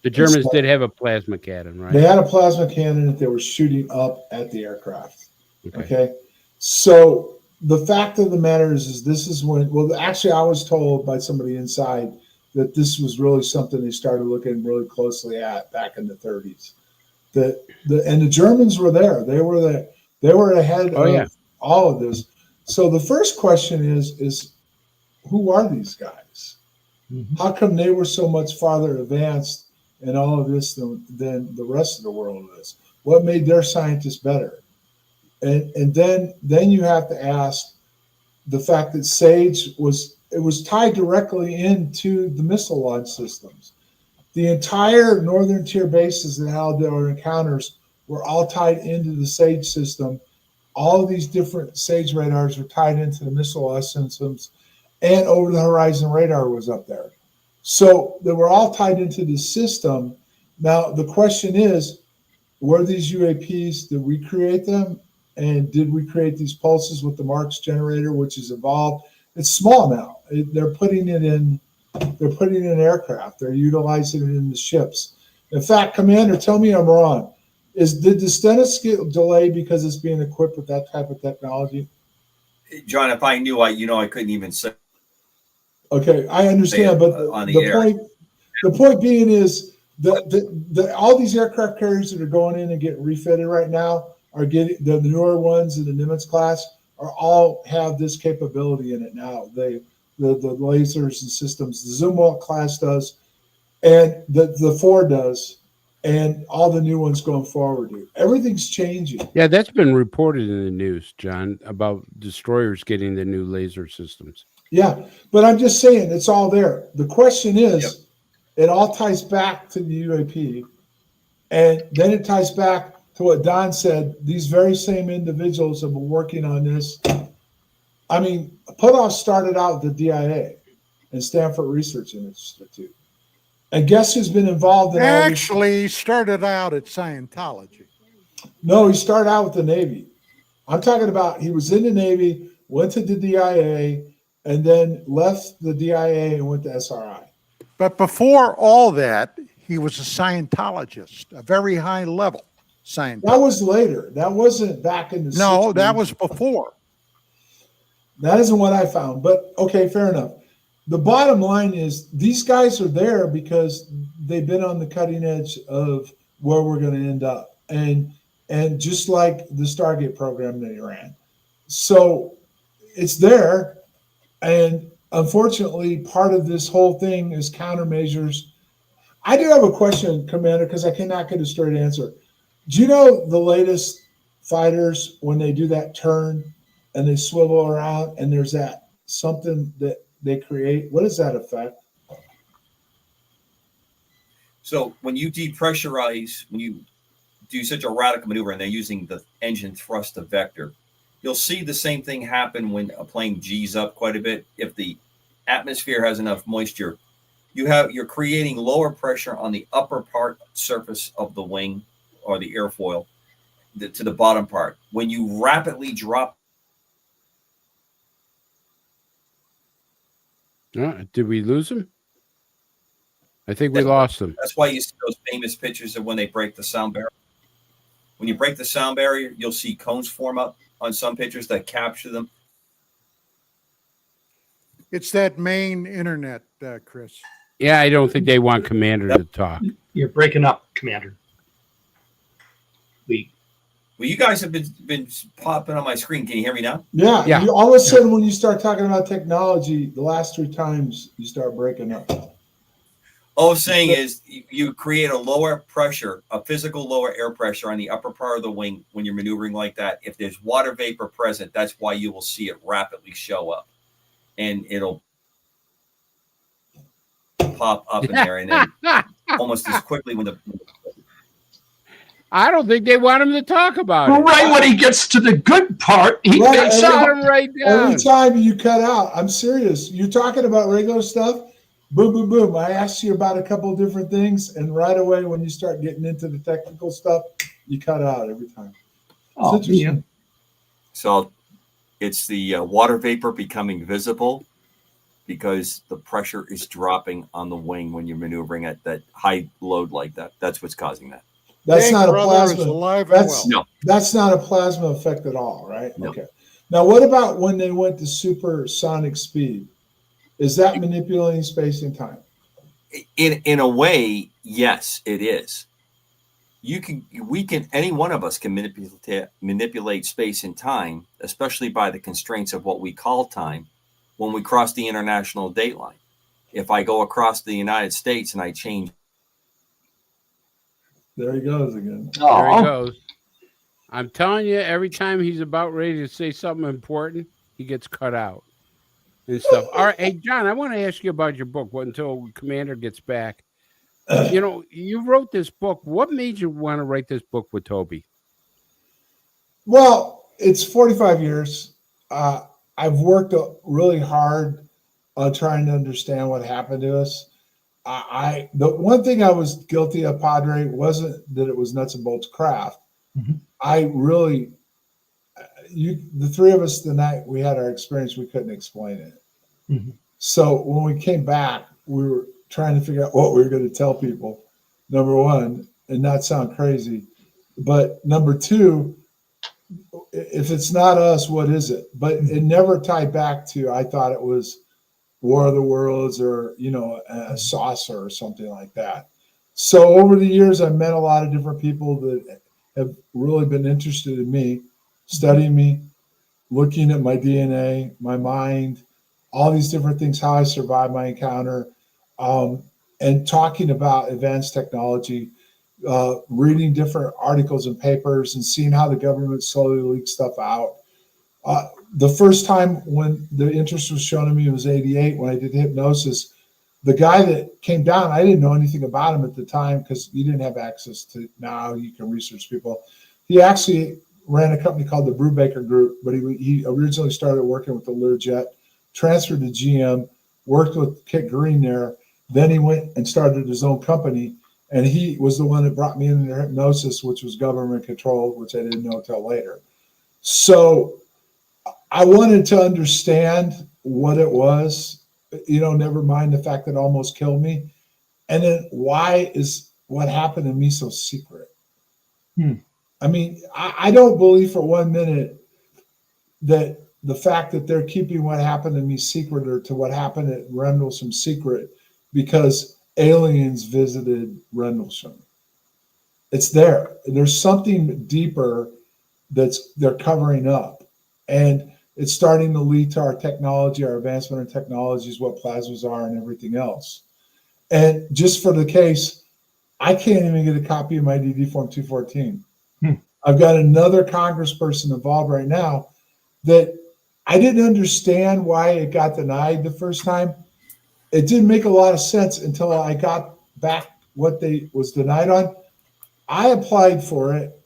The Germans did have a plasma cannon, right? They had a plasma cannon that they were shooting up at the aircraft. Okay. So the fact of the matter is this is when, well, actually I was told by somebody inside that this was really something they started looking really closely at back in the 30s. And the Germans were there. They were ahead of all of this. So the first question is who are these guys? Mm-hmm. How come they were so much farther advanced in all of this than the rest of the world is? What made their scientists better? And then you have to ask the fact that SAGE was tied directly into the missile launch systems. The entire northern tier bases that had their encounters were all tied into the SAGE system. All of these different SAGE radars were tied into the missile launch systems, and over the horizon radar was up there. So they were all tied into the system. Now, the question is, were these UAPs, did we create them? And did we create these pulses with the Marks generator, which is evolved? It's small now. They're putting it in aircraft. They're utilizing it in the ships. In fact, Commander, tell me I'm wrong. Did the Stennis get delayed because it's being equipped with that type of technology? John, if I knew, I couldn't even say. Okay, I understand, but the point being is all these aircraft carriers that are going in and getting refitted right now are getting the newer ones in the Nimitz class are all have this capability in it now. The lasers and systems, the Zumwalt class does, and the Ford does, and all the new ones going forward do. Everything's changing. Yeah, that's been reported in the news, John, about destroyers getting the new laser systems. Yeah, but I'm just saying it's all there. The question is, it all ties back to the UAP, and then it ties back to what Don said. These very same individuals have been working on this. I mean, Putoff started out at the DIA and Stanford Research Institute. And guess who's been involved in all this? Actually, he started out at Scientology. No, he started out with the Navy. I'm talking about he was in the Navy, went to the DIA, and then left the DIA and went to SRI. But before all that, he was a Scientologist, a very high level Scientologist. That was later. That wasn't back in the 60s. That was before. That isn't what I found. But okay, fair enough. The bottom line is these guys are there because they've been on the cutting edge of where we're going to end up. And just like the Stargate program they ran. So it's there. And unfortunately, part of this whole thing is countermeasures. I do have a question, Commander, because I cannot get a straight answer. Do you know the latest fighters, when they do that turn and they swivel around and there's that something that they create? What does that affect? So when you depressurize, when you do such a radical maneuver and they're using the engine thrust of vector, you'll see the same thing happen when a plane G's up quite a bit. If the atmosphere has enough moisture, you're creating lower pressure on the upper part surface of the wing or the airfoil to the bottom part. When you rapidly drop. Did we lose him? I think we lost him. That's why you see those famous pictures of when they break the sound barrier. When you break the sound barrier, you'll see cones form up on some pictures that capture them. It's that main internet, Chris. Yeah, I don't think they want Commander to talk. You're breaking up, Commander. Well, you guys have been popping on my screen. Can you hear me now? Yeah. Yeah. All of a sudden, when you start talking about technology, the last 3 times you start breaking up. All I'm saying is you create a lower pressure, a physical lower air pressure on the upper part of the wing when you're maneuvering like that. If there's water vapor present, that's why you will see it rapidly show up. And it'll pop up in there and then almost as quickly when the... I don't think they want him to talk about it. Right when he gets to the good part, he Right, Shut him right down. Every time you cut out, I'm serious. You're talking about regular stuff. Boom, boom, boom. I asked you about a couple of different things, and right away when you start getting into the technical stuff, you cut out every time. Oh, yeah. So it's the water vapor becoming visible because the pressure is dropping on the wing when you're maneuvering at that high load like that. That's what's causing that. That's Big not a Brother plasma. is alive and well. No. That's not a plasma effect at all, right? No. Okay. Now, what about when they went to supersonic speed? Is that manipulating space and time? In a way, yes, it is. Any one of us can manipulate space and time, especially by the constraints of what we call time, when we cross the international date line. If I go across the United States and I change. There he goes again. There he goes. I'm telling you, every time he's about ready to say something important, he gets cut out and stuff. All right, hey, John, I want to ask you about your book until Commander gets back. You wrote this book. What made you want to write this book with Toby? Well, it's 45 years. I've worked really hard on trying to understand what happened to us. The one thing I was guilty of, Padre, wasn't that it was nuts and bolts craft. Mm-hmm. I really, the 3 of us the night we had our experience, we couldn't explain it. Mm-hmm. So when we came back, we were trying to figure out what we were going to tell people. number one, and not sound crazy. But number two, if it's not us, what is it? But it never tied back to, I thought it was War of the Worlds or, a saucer or something like that. So over the years, I've met a lot of different people that have really been interested in me, studying me, looking at my DNA, my mind, all these different things, how I survived my encounter, and talking about advanced technology, reading different articles and papers and seeing how the government slowly leaks stuff out. The first time when the interest was shown to me was 88 when I did hypnosis. The guy that came down, I didn't know anything about him at the time because you didn't have access to now you can research people. He actually ran a company called the Brubaker Group, but he originally started working with the Learjet, transferred to GM, worked with Kit Green there. Then he went and started his own company, and he was the one that brought me into hypnosis, which was government controlled, which I didn't know until later. So I wanted to understand what it was, never mind the fact that it almost killed me. And then why is what happened to me so secret? I mean, I don't believe for 1 minute that the fact that they're keeping what happened to me secret or to what happened at Rendlesham secret because aliens visited Rendlesham. It's there. There's something deeper they're covering up. And it's starting to lead to our technology, our advancement in technologies, what plasmas are and everything else. And just for the case, I can't even get a copy of my DD Form 214. I've got another congressperson involved right now that I didn't understand why it got denied the first time. It didn't make a lot of sense until I got back what they was denied on. I applied for it,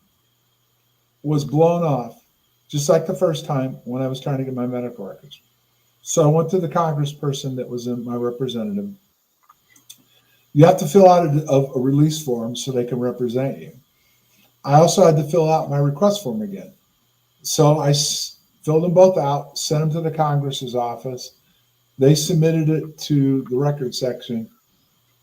was blown off, just like the first time when I was trying to get my medical records. So I went to the congressperson that was my representative. You have to fill out a release form so they can represent you. I also had to fill out my request form again. So I filled them both out, sent them to the Congress's office. They submitted it to the record section.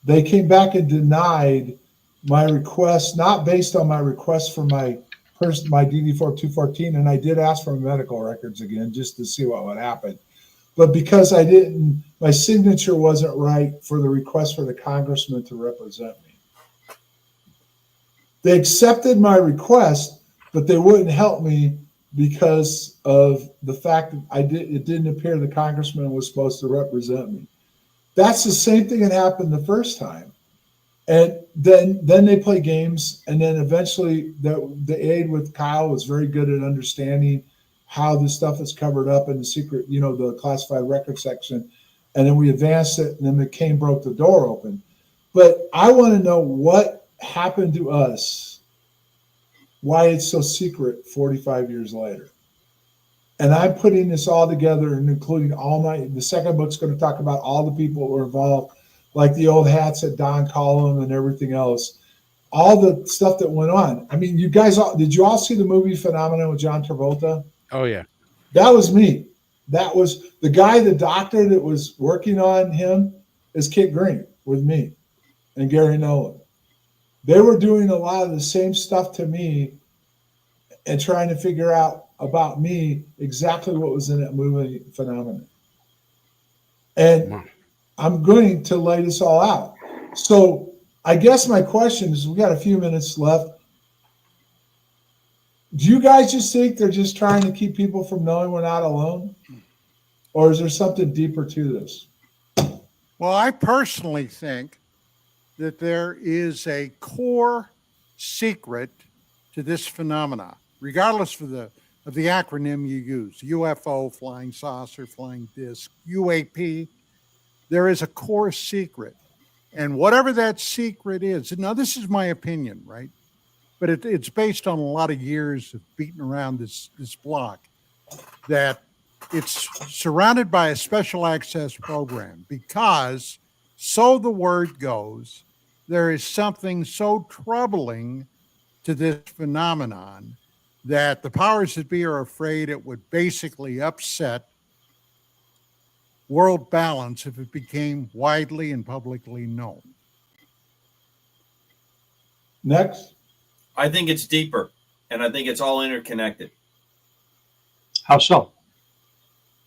They came back and denied my request, not based on my request for my DD Form 214, and I did ask for medical records again just to see what would happen. But because my signature wasn't right for the request for the congressman to represent me. They accepted my request, but they wouldn't help me because of the fact that it didn't appear the congressman was supposed to represent me. That's the same thing that happened the first time. And then they play games, and then eventually the aide with Kyle was very good at understanding how this stuff is covered up in the secret, the classified record section. And then we advanced it, and then McCain broke the door open. But I want to know what happened to us, why it's so secret 45 years later. And I'm putting this all together and including the second book's going to talk about all the people that were involved, like the old hats at Don Collum and everything else, all the stuff that went on. I mean, did you all see the movie Phenomenon with John Travolta? Oh, yeah. That was me. That was the guy, the doctor that was working on him is Kit Green with me and Gary Nolan. They were doing a lot of the same stuff to me and trying to figure out about me exactly what was in that movie Phenomenon. And I'm going to lay this all out. So I guess my question is, we got a few minutes left. Do you guys just think they're just trying to keep people from knowing we're not alone? Or is there something deeper to this? Well, I personally think that there is a core secret to this phenomena, regardless of the acronym you use, UFO, flying saucer, flying disc, UAP. There is a core secret. And whatever that secret is, now this is my opinion, right? But it's based on a lot of years of beating around this block, that it's surrounded by a special access program because, so the word goes, there is something so troubling to this phenomenon that the powers that be are afraid it would basically upset world balance if it became widely and publicly known. Next. I think it's deeper, and I think it's all interconnected. How so?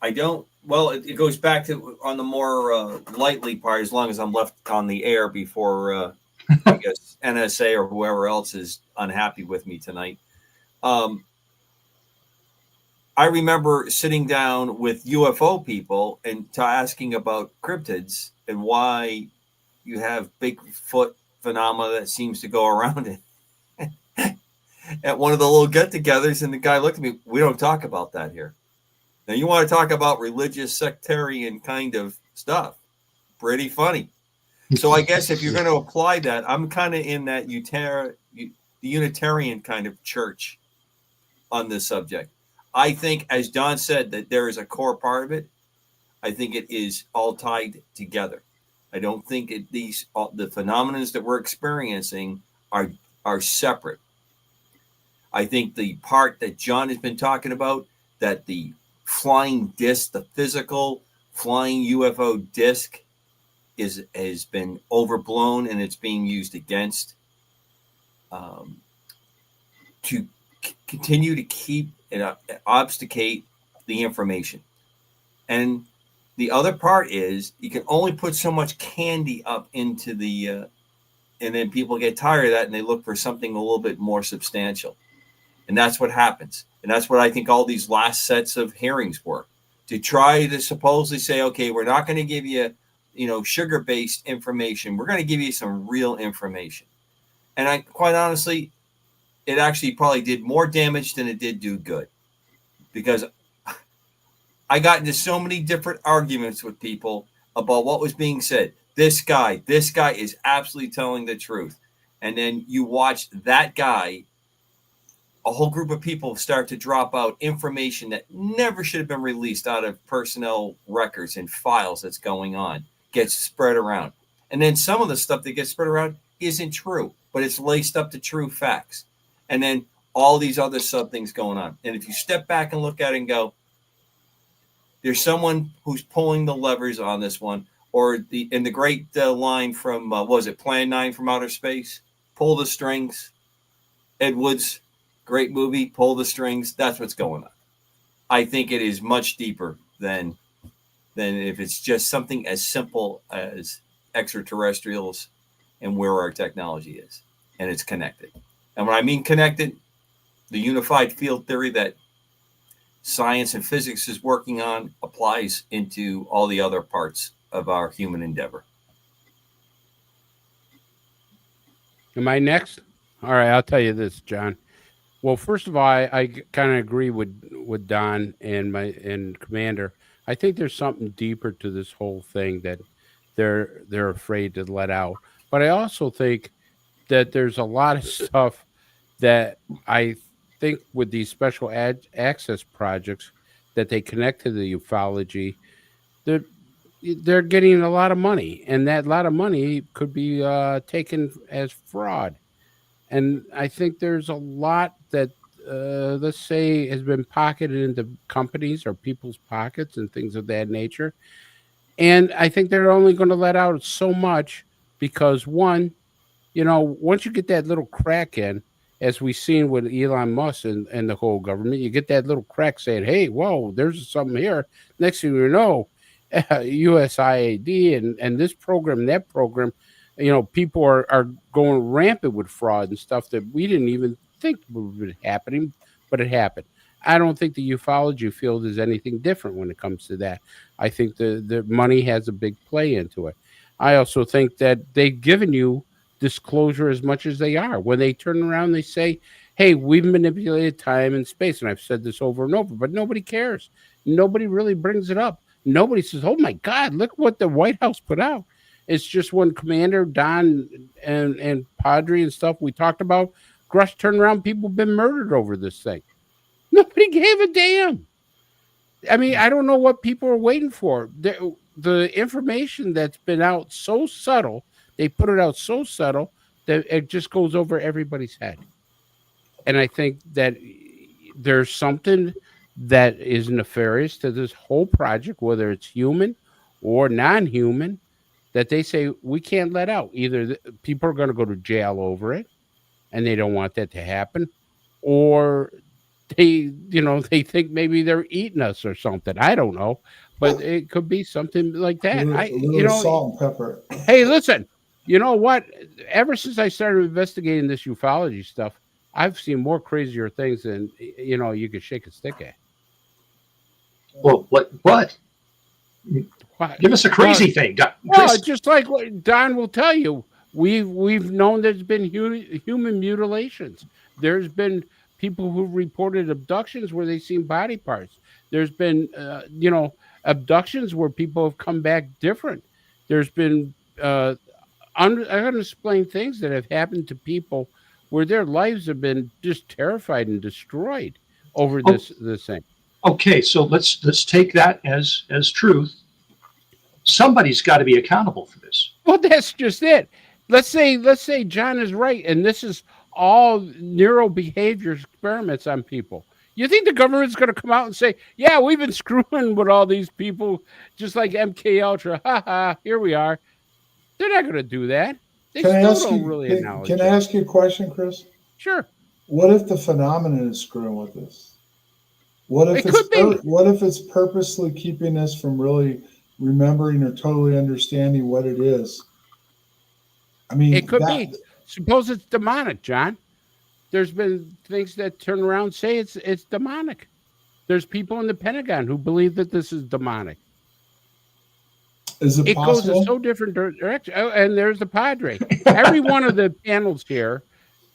I don't. Well, it goes back to on the more lightly part. As long as I'm left on the air before, I guess NSA or whoever else is unhappy with me tonight. I remember sitting down with UFO people and asking about cryptids and why you have Bigfoot phenomena that seems to go around it. At one of the little get-togethers, and the guy looked at me. We don't talk about that here. Now, you want to talk about religious, sectarian kind of stuff. Pretty funny. So I guess if you're going to apply that, I'm kind of in that the Unitarian kind of church on this subject. I think, as Don said, that there is a core part of it. I think it is all tied together. I don't think the phenomena that we're experiencing are separate. I think the part that John has been talking about, that the flying disc, the physical flying UFO disc, has been overblown, and it's being used against to continue to keep and obfuscate the information. And the other part is you can only put so much candy up into the and then people get tired of that and they look for something a little bit more substantial. And that's what happens. And that's what I think all these last sets of hearings were, to try to supposedly say, okay, we're not going to give you, sugar-based information. We're going to give you some real information. And I quite honestly, it actually probably did more damage than it did do good, because I got into so many different arguments with people about what was being said. This guy is absolutely telling the truth. And then you watch that guy, a whole group of people start to drop out information that never should have been released out of personnel records and files that's going on, gets spread around. And then some of the stuff that gets spread around isn't true, but it's laced up to true facts. And then all these other sub things going on. And if you step back and look at it and go, there's someone who's pulling the levers on this one, or the great line from, what was it, Plan 9 from Outer Space? Pull the strings. Ed Wood's great movie, Pull the Strings. That's what's going on. I think it is much deeper than if it's just something as simple as extraterrestrials and where our technology is. And it's connected. And when I mean connected, the unified field theory that science and physics is working on applies into all the other parts of our human endeavor. Am I next? All right, I'll tell you this, John. Well, first of all, I kind of agree with Don and Commander. I think there's something deeper to this whole thing that they're afraid to let out. But I also think that there's a lot of stuff that I think with these special access projects that they connect to the ufology, they're getting a lot of money, and that lot of money could be taken as fraud. And I think there's a lot that, let's say, has been pocketed into companies or people's pockets and things of that nature. And I think they're only going to let out so much because, one, once you get that little crack in, as we've seen with Elon Musk and the whole government, you get that little crack saying, hey, whoa, there's something here. Next thing you know, USAID and this program and that program, people are going rampant with fraud and stuff that we didn't even think would be happening, but it happened. I don't think the ufology field is anything different when it comes to that. I think the money has a big play into it. I also think that they've given you disclosure as much as they are. When they turn around, they say, hey, we've manipulated time and space. And I've said this over and over, but nobody cares. Nobody really brings it up. Nobody says, oh my God, look what the White House put out. It's just when Commander Don and Padre and stuff we talked about, Grush turned around, people have been murdered over this thing. Nobody gave a damn. I mean, I don't know what people are waiting for. The information that's been out so subtle, they put it out so subtle that it just goes over everybody's head. And I think that there's something that is nefarious to this whole project, whether it's human or non-human, that they say we can't let out. Either people are going to go to jail over it, and they don't want that to happen, or they think maybe they're eating us or something. I don't know, but it could be something like that. A little salt and pepper. Hey, listen, you know what? Ever since I started investigating this ufology stuff, I've seen more crazier things than you could shake a stick at. Well, what? What? Give us a crazy thing, Well, just like what Don will tell you, we've known there's been human mutilations. There's been people who reported abductions where they've seen body parts. There's been abductions where people have come back different. There's been unexplained things that have happened to people where their lives have been just terrified and destroyed over this thing. Okay, so let's take that as truth. Somebody's got to be accountable for this. Well, that's just it. Let's say John is right, and this is all neurobehavior experiments on people. You think the government's going to come out and say, "Yeah, we've been screwing with all these people, just like MK Ultra. Ha ha! Here we are." They're not going to do that. They Can I ask don't you? really acknowledge Can I it. ask you a question, Chris? Sure. What if the phenomenon is screwing with us? What if It could be. What if it's purposely keeping us from really remembering or totally understanding what it is? I mean, It could be. Suppose it's demonic, John. There's been things that turn around and say it's demonic. There's people in the Pentagon who believe that this is demonic. Is it goes possible? a so different direction. Oh, and there's the Padre. Every one of the panels here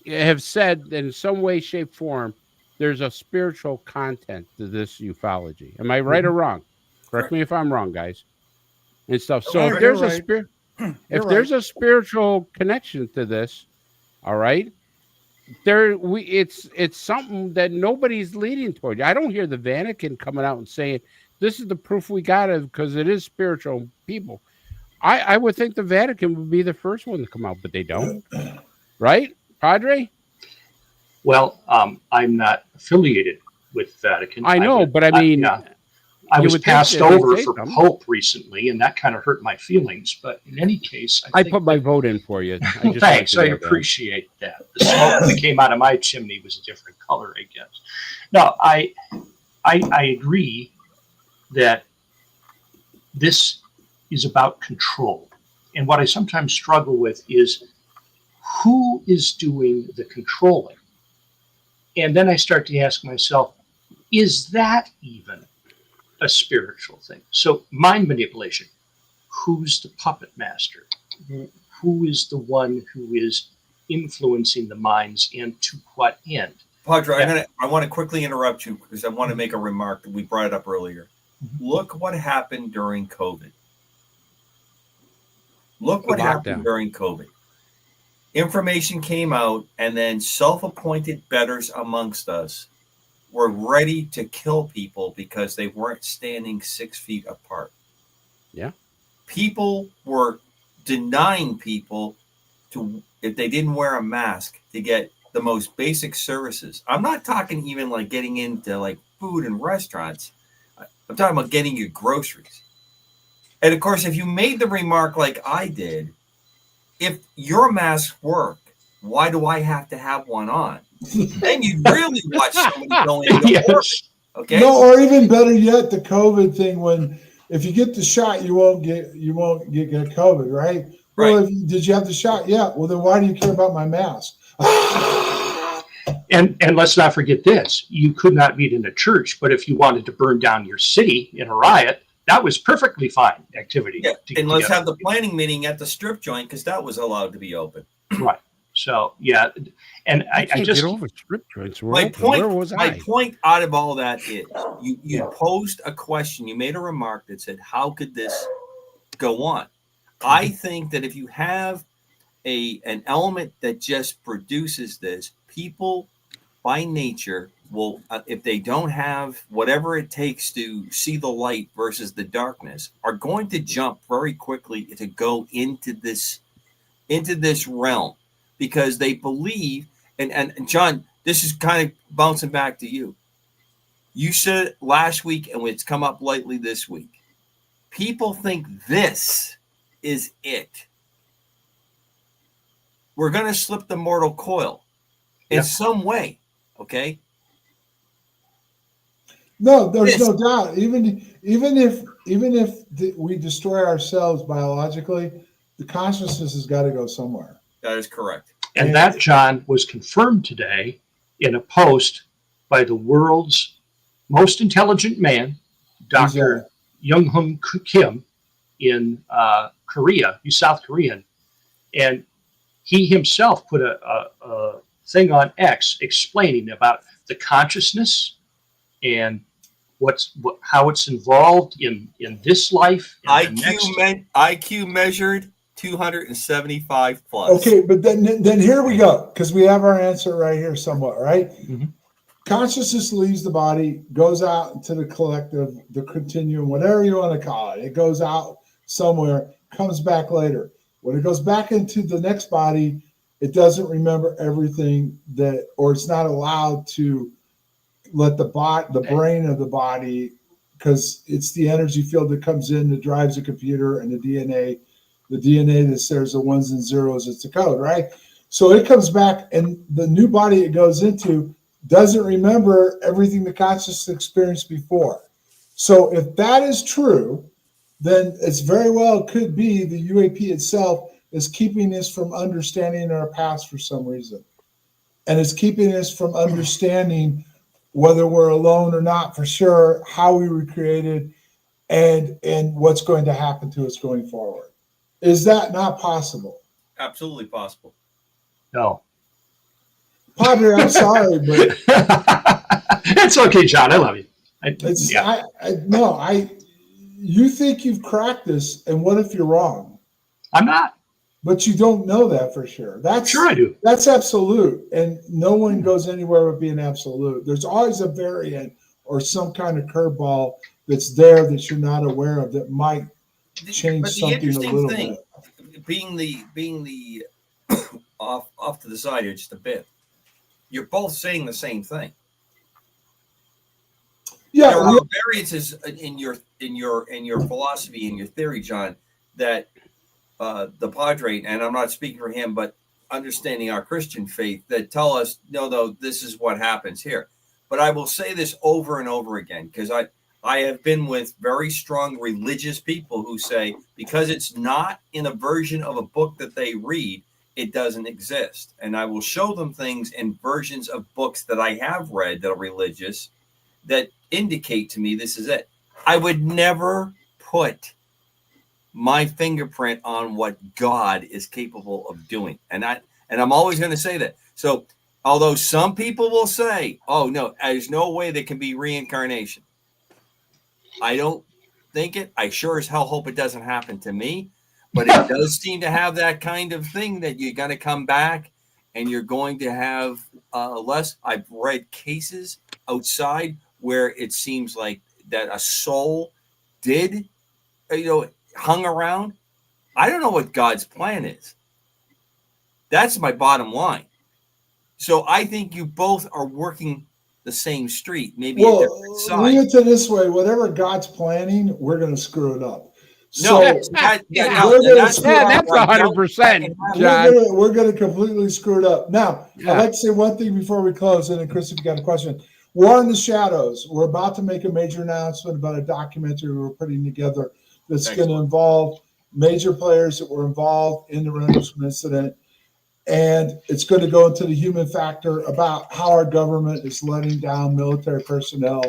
have said in some way, shape, form, there's a spiritual content to this ufology. Am I right or wrong? Correct me if I'm wrong, guys. And stuff. So if there's there's a spiritual connection to this, all right, it's something that nobody's leading toward. I don't hear the Vatican coming out and saying this is the proof we got it because it is spiritual people. I would think the Vatican would be the first one to come out, but they don't. Right, Padre? Well, I'm not affiliated with Vatican. I know, but I mean, I was passed over for Pope recently, and that kind of hurt my feelings. But in any case, I put my vote in for you. Thanks, I appreciate that. The smoke that came out of my chimney was a different color, I guess. No, I agree that this is about control. And what I sometimes struggle with is who is doing the controlling? And then I start to ask myself, is that even a spiritual thing? So mind manipulation, who's the puppet master? Who is the one who is influencing the minds and to what end? Padre, I want to quickly interrupt you because I want to make a remark that we brought it up earlier. Look what happened during COVID. Look what happened during COVID. Information came out, and then self-appointed betters amongst us were ready to kill people because they weren't standing 6 feet apart. Yeah. People were denying people to, if they didn't wear a mask, to get the most basic services. I'm not talking even like getting into like food and restaurants. I'm talking about getting your groceries. And of course, if you made the remark like I did, if your masks work, why do I have to have one on? Then you really watch somebody go into work. Okay. No, or even better yet, the COVID thing. When if you get the shot, you won't get COVID, right? Well, did you have the shot? Yeah. Well, then why do you care about my mask? And let's not forget this: you could not meet in a church, but if you wanted to burn down your city in a riot, that was perfectly fine activity. Yeah, and let's have the planning meeting at the strip joint because that was allowed to be open. Right. So yeah, and I just get over strip joints. My point out of all that is you posed a question, you made a remark that said, "How could this go on?" I think that if you have an element that just produces this, people by nature will, if they don't have whatever it takes to see the light versus the darkness, are going to jump very quickly to go into this realm because they believe. And John, this is kind of bouncing back to you. You said it last week, and it's come up lately this week. People think this is it. We're going to slip the mortal coil. in some way. Okay. No, there's no doubt. Even if we destroy ourselves biologically, the consciousness has got to go somewhere. That is correct. And that, John, was confirmed today in a post by the world's most intelligent man, Dr. Young-Hoon Kim in Korea. He's South Korean. And he himself put a thing on X explaining about the consciousness and how it's involved in this life. IQ measured 275 plus. Okay, but then here we go, because we have our answer right here somewhat, right? Mm-hmm. Consciousness leaves the body, goes out into the collective, the continuum, whatever you want to call it. It goes out somewhere, comes back later. When it goes back into the next body, it doesn't remember everything or it's not allowed to let the brain of the body, because it's the energy field that comes in that drives the computer and the DNA that says the ones and zeros, it's the code, right? So it comes back, and the new body it goes into doesn't remember everything the consciousness experienced before. So if that is true, then it's very well could be the UAP itself is keeping us from understanding our past for some reason. And it's keeping us from understanding whether we're alone or not for sure, how we were created, and what's going to happen to us going forward. Is that not possible? Absolutely possible. No. Padre, I'm sorry, but it's okay, John. I love you. You think you've cracked this, and what if you're wrong? I'm not. But you don't know that for sure. Sure I do. That's absolute, and no one goes anywhere with being absolute. There's always a variant or some kind of curveball that's there that you're not aware of that might change something a little bit. Being the off to the side here just a bit, you're both saying the same thing. Yeah, there are variances in your philosophy and your theory, John, that the Padre, and I'm not speaking for him, but understanding our Christian faith, that tell us, no, this is what happens here. But I will say this over and over again, because I have been with very strong religious people who say, because it's not in a version of a book that they read, it doesn't exist. And I will show them things in versions of books that I have read that are religious that indicate to me this is it. I would never put my fingerprint on what God is capable of doing. And I'm always going to say that. So although some people will say, oh, no, there's no way there can be reincarnation. I don't think it. I sure as hell hope it doesn't happen to me. But it does seem to have that kind of thing that you're going to come back and you're going to have less. I've read cases outside where it seems like that a soul did, hung around. I don't know what God's plan is. That's my bottom line. So I think you both are working the same street, maybe a different side. Leave it to this way: whatever God's planning, we're going to screw it up. No, that's 100%, John. We're going to completely screw it up. Now, I'd like to say one thing before we close, and then Chris, if you got a question. War in the Shadows. We're about to make a major announcement about a documentary we're putting together that's going to involve major players that were involved in the Rendlesham incident. And it's going to go into the human factor about how our government is letting down military personnel.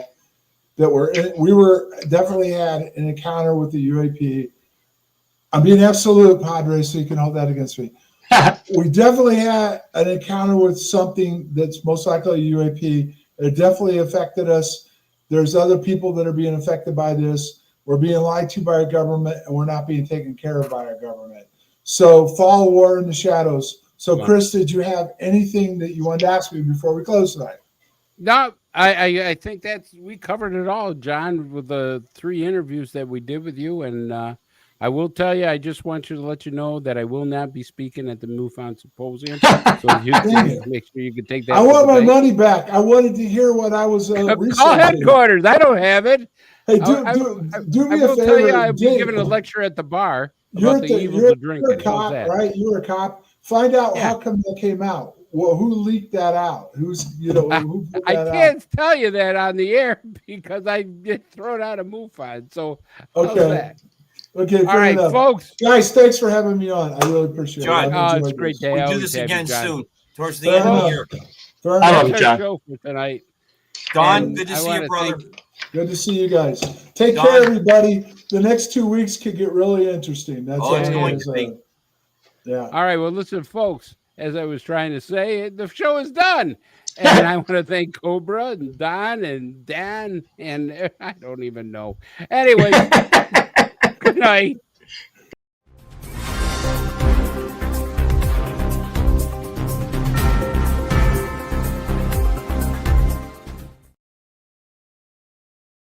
We were definitely had an encounter with the UAP. I'm being absolute, Padre, so you can hold that against me. We definitely had an encounter with something that's most likely a UAP. It definitely affected us. There's other people that are being affected by this. We're being lied to by our government, and we're not being taken care of by our government. So follow War in the Shadows. So, Chris, did you have anything that you wanted to ask me before we close tonight? No, I think we covered it all, John, with the 3 interviews that we did with you. And I will tell you, I just want you to let you know that I will not be speaking at the MUFON Symposium. So you make sure you can take that. I want my money back. I wanted to hear what I was researching. Call headquarters. I don't have it. Hey, do me a favor. Tell you, I'll be giving a lecture at the bar about the evils of drinking. You're a cop, right? You're a cop. Find out how come that came out. Well, who leaked that out? Who's who put I that out? can't tell you that on the air because I get thrown out of MUFON. So how's Okay. that? Okay. All right, enough. folks. Guys, thanks for having me on. I really appreciate John, it. I've It's enjoyed great this. day. We I do always this have you, again John. soon, towards the Fair end of the enough. year. Fair I enough. love you, That's our John. show for tonight. Don, And good to I see you, wanna brother. Good to see you guys. Take Don. care, everybody. The next 2 weeks could get really interesting. That's Oh, it's all going I'm to be. saying. Yeah. All right. Well, listen, folks, as I was trying to say, the show is done. And I want to thank Cobra and Don and Dan and I don't even know. Anyway, good night.